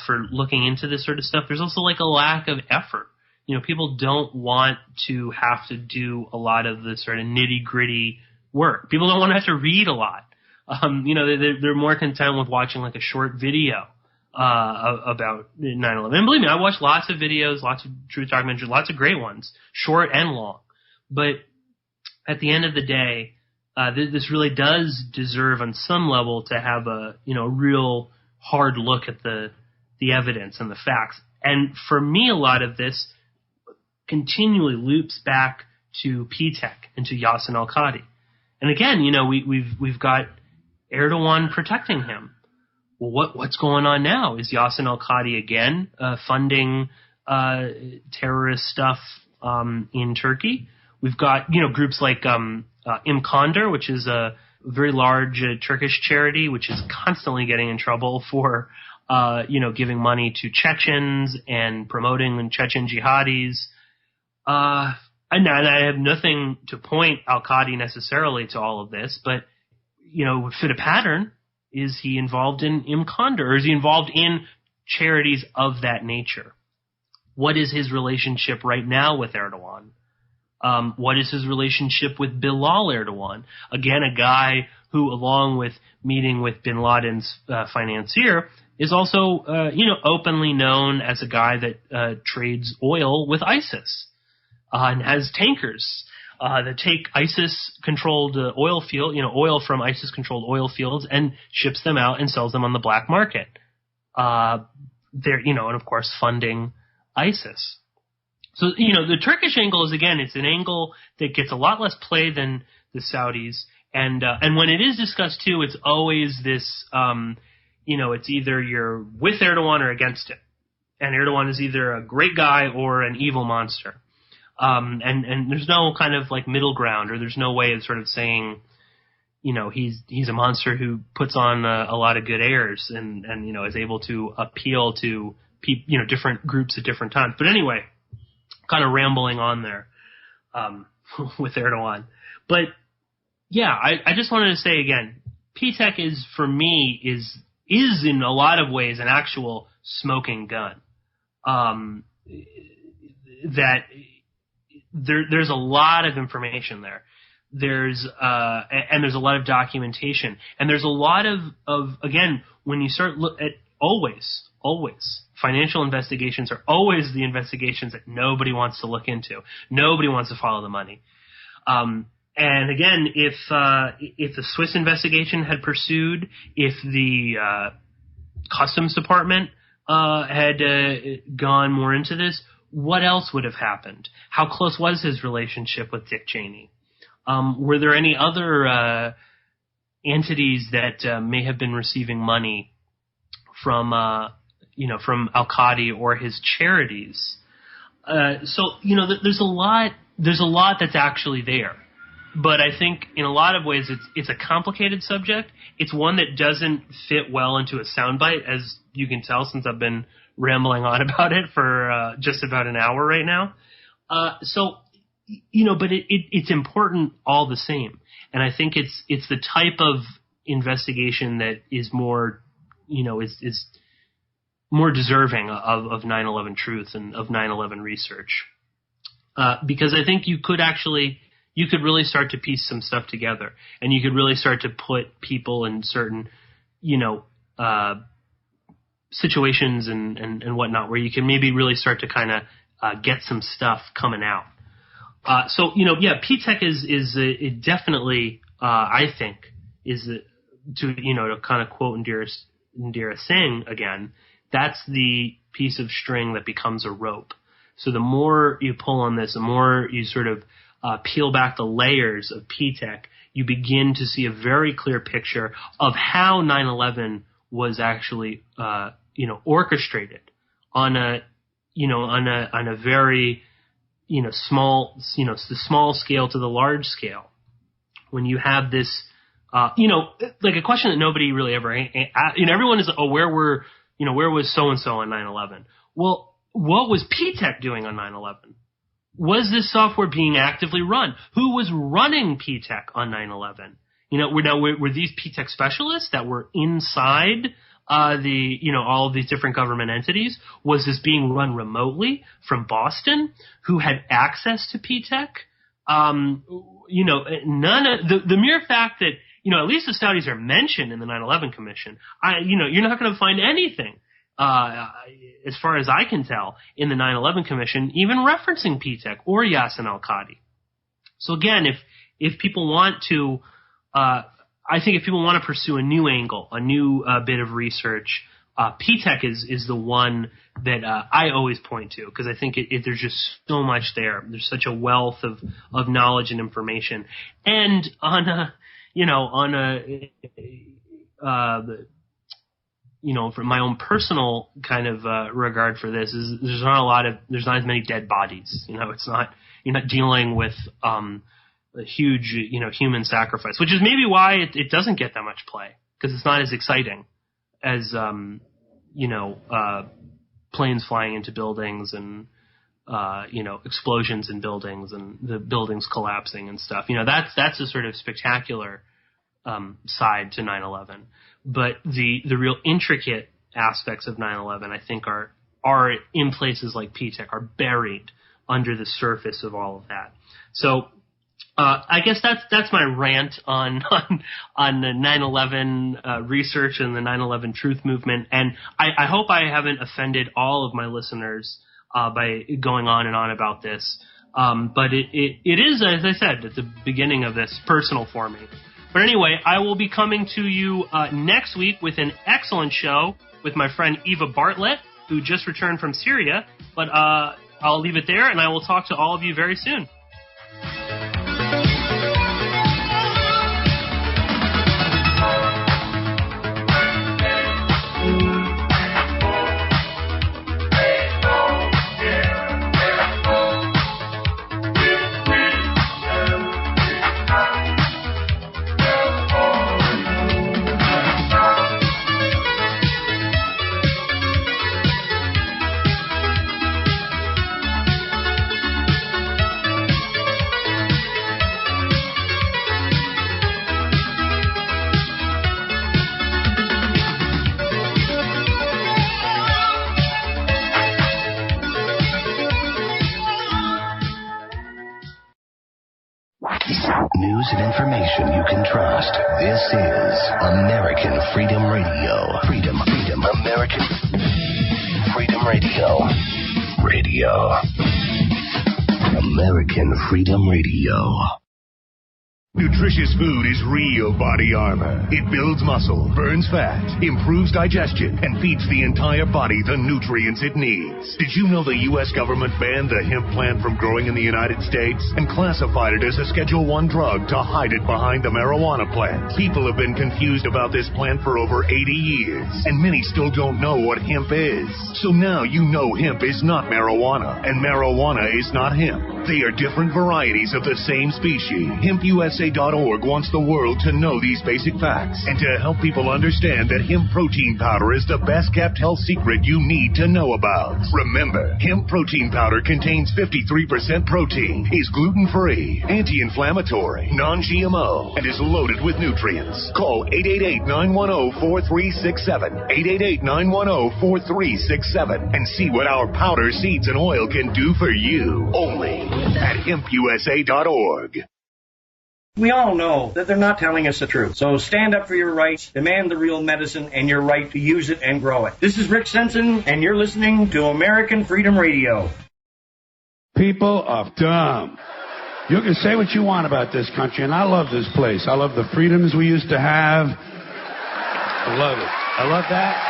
for looking into this sort of stuff, there's also like a lack of effort. People don't want to have to do a lot of the sort of nitty-gritty work. People don't want to have to read a lot. They're more content with watching like a short video about 9/11. And believe me, I watched lots of videos, lots of truth documentaries, lots of great ones, short and long. But at the end of the day, this really does deserve on some level to have a real hard look at the evidence and the facts. And for me, a lot of this continually loops back to Ptech and to Yasin al-Qadi. And again, we've got Erdogan protecting him. Well, what's going on now? Is Yasin al-Qadi again funding terrorist stuff in Turkey? We've got groups like İmkandır, which is a very large Turkish charity, which is constantly getting in trouble for giving money to Chechens and promoting Chechen jihadis. And I have nothing to point al-Qadi necessarily to all of this, but fit a pattern. Is he involved in İmkandır, or is he involved in charities of that nature? What is his relationship right now with Erdogan? What is his relationship with Bilal Erdogan? Again, a guy who, along with meeting with bin Laden's financier, is also, openly known as a guy that trades oil with ISIS and has tankers that take ISIS-controlled oil from ISIS-controlled oil fields and ships them out and sells them on the black market. And of course, funding ISIS. So, the Turkish angle is, again, it's an angle that gets a lot less play than the Saudis. And when it is discussed, too, it's always this, it's either you're with Erdogan or against it. And Erdogan is either a great guy or an evil monster. And there's no kind of like middle ground, or there's no way of sort of saying, he's a monster who puts on a lot of good airs and is able to appeal to different groups at different times. But anyway, kind of rambling on there, with Erdogan. But Yeah, I just wanted to say again, Ptech is, for me, is in a lot of ways an actual smoking gun. That there's a lot of information there. There's a lot of documentation, and there's a lot of again, when you start look at always financial investigations are always the investigations that nobody wants to look into. Nobody wants to follow the money. And again, if the Swiss investigation had pursued, if the Customs Department had gone more into this, what else would have happened? How close was his relationship with Dick Cheney? Were there any other entities that may have been receiving money from al-Qadi or his charities? So there's a lot that's actually there. But I think in a lot of ways it's a complicated subject. It's one that doesn't fit well into a soundbite, as you can tell since I've been rambling on about it for just about an hour right now. But it's important all the same. And I think it's the type of investigation that is more, is more deserving of 9/11 truth and of 9/11 research. Because I think you could really start to piece some stuff together, and you could really start to put people in certain, situations and whatnot, where you can maybe really start to kind of get some stuff coming out. Ptech is definitely, I think, to kind of quote Indira Singh again, that's the piece of string that becomes a rope. So the more you pull on this, the more you sort of peel back the layers of Ptech, you begin to see a very clear picture of how 9/11 was actually, orchestrated on a very, small, the small scale to the large scale. When you have this, like a question that nobody really ever, everyone is, where was so-and-so on 9/11? Well, what was Ptech doing on 9/11? Was this software being actively run? Who was running Ptech on 9/11? Were these Ptech specialists that were inside all of these different government entities? Was this being run remotely from Boston? Who had access to Ptech? None of the mere fact that, at least the Saudis are mentioned in the 9/11 Commission. You're not going to find anything, as far as I can tell, in the 9/11 Commission, even referencing Ptech or Yasin al-Qadi. So again, if people want to, I think if people want to pursue a new angle, a new bit of research, Ptech is the one that I always point to, because I think there's just so much there. There's such a wealth of knowledge and information, and from my own personal kind of regard for this, is there's not as many dead bodies. It's not, you're not dealing with a huge human sacrifice, which is maybe why it doesn't get that much play, because it's not as exciting as planes flying into buildings and explosions in buildings and the buildings collapsing and stuff. That's a sort of spectacular side to 9/11. But the real intricate aspects of 9/11, I think, are in places like Ptech, are buried under the surface of all of that. So I guess that's my rant on the 9/11 research and the 9/11 truth movement. And I hope I haven't offended all of my listeners by going on and on about this. But it is, as I said at the beginning of this, personal for me. But anyway, I will be coming to you next week with an excellent show with my friend Eva Bartlett, who just returned from Syria. But I'll leave it there, and I will talk to all of you very soon. News and information you can trust. This is American Freedom Radio. Freedom. American Freedom Radio. American Freedom Radio. Nutritious food is real body armor. It builds muscle, burns fat, improves digestion, and feeds the entire body the nutrients it needs. Did you know the U.S. government banned the hemp plant from growing in the United States and classified it as a Schedule I drug to hide it behind the marijuana plant? People have been confused about this plant for over 80 years, and many still don't know what hemp is. So now you know hemp is not marijuana, and marijuana is not hemp. They are different varieties of the same species. HempUSA.org wants the world to know these basic facts and to help people understand that hemp protein powder is the best kept health secret you need to know about. Remember, hemp protein powder contains 53% protein, is gluten-free, anti-inflammatory, non-GMO, and is loaded with nutrients. Call 888-910-4367, 888-910-4367, and see what our powder, seeds, and oil can do for you. Only at HempUSA.org. We all know that they're not telling us the truth. So stand up for your rights, demand the real medicine, and your right to use it and grow it. This is Rick Sensen, and you're listening to American Freedom Radio. People are dumb. You can say what you want about this country, and I love this place. I love the freedoms we used to have. I love it. I love that.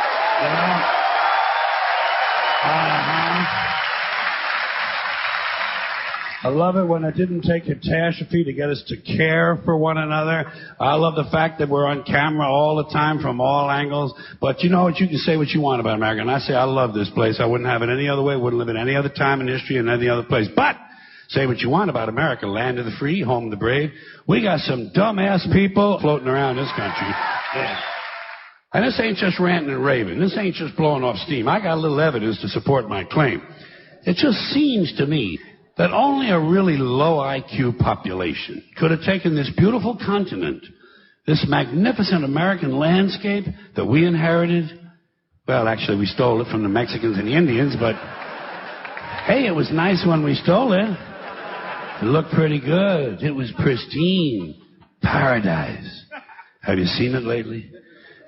I love it when it didn't take catastrophe to get us to care for one another. I love the fact that we're on camera all the time from all angles. But you know what? You can say what you want about America. And I say I love this place. I wouldn't have it any other way. Wouldn't live in any other time in history and any other place. But say what you want about America. Land of the free, home of the brave. We got some dumbass people floating around this country. Yeah. And this ain't just ranting and raving. This ain't just blowing off steam. I got a little evidence to support my claim. It just seems to me that only a really low IQ population could have taken this beautiful continent, this magnificent American landscape that we inherited. Well, actually, we stole it from the Mexicans and the Indians, but hey, it was nice when we stole it. It looked pretty good. It was pristine. Paradise. Have you seen it lately?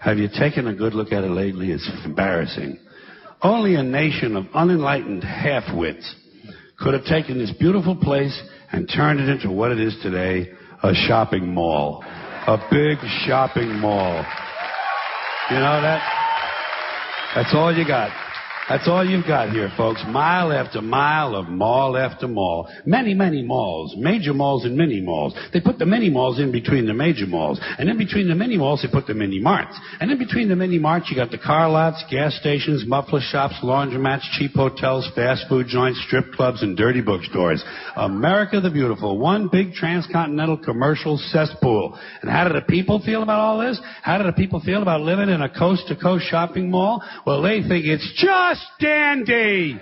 Have you taken a good look at it lately? It's embarrassing. Only a nation of unenlightened half-wits could have taken this beautiful place and turned it into what it is today, a shopping mall. A big shopping mall. You know that? That's all you got. That's all you've got here, folks. Mile after mile of mall after mall. Many, many malls. Major malls and mini malls. They put the mini malls in between the major malls. And in between the mini malls, they put the mini marts. And in between the mini marts, you got the car lots, gas stations, muffler shops, laundromats, cheap hotels, fast food joints, strip clubs, and dirty bookstores. America the Beautiful. One big transcontinental commercial cesspool. And how do the people feel about all this? How do the people feel about living in a coast-to-coast shopping mall? Well, they think it's just dandy.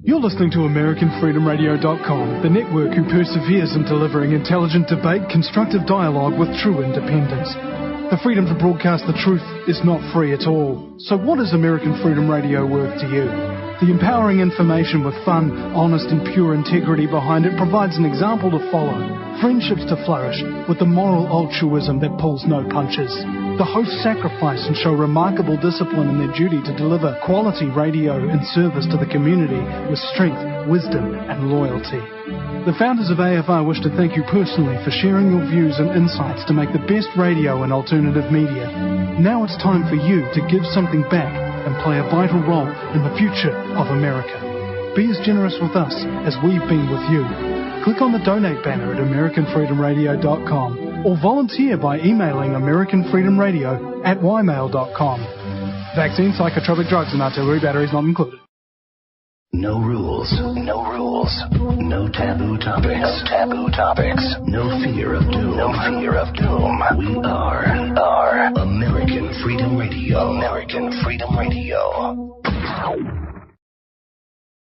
You're listening to AmericanFreedomRadio.com, the network who perseveres in delivering intelligent debate, constructive dialogue with true independence. The freedom to broadcast the truth is not free at all. So what is American Freedom Radio worth to you? The empowering information with fun, honest and pure integrity behind it provides an example to follow. Friendships to flourish with the moral altruism that pulls no punches. The hosts sacrifice and show remarkable discipline in their duty to deliver quality radio in service to the community with strength, wisdom and loyalty. The founders of AFR wish to thank you personally for sharing your views and insights to make the best radio and alternative media. Now it's time for you to give something back and play a vital role in the future of America. Be as generous with us as we've been with you. Click on the donate banner at AmericanFreedomRadio.com or volunteer by emailing AmericanFreedomRadio@ymail.com. Vaccine, psychotropic drugs and artillery batteries not included. No rules. No rules. No taboo topics. No taboo topics. No fear of doom. No fear of doom. We are American Freedom Radio. American Freedom Radio.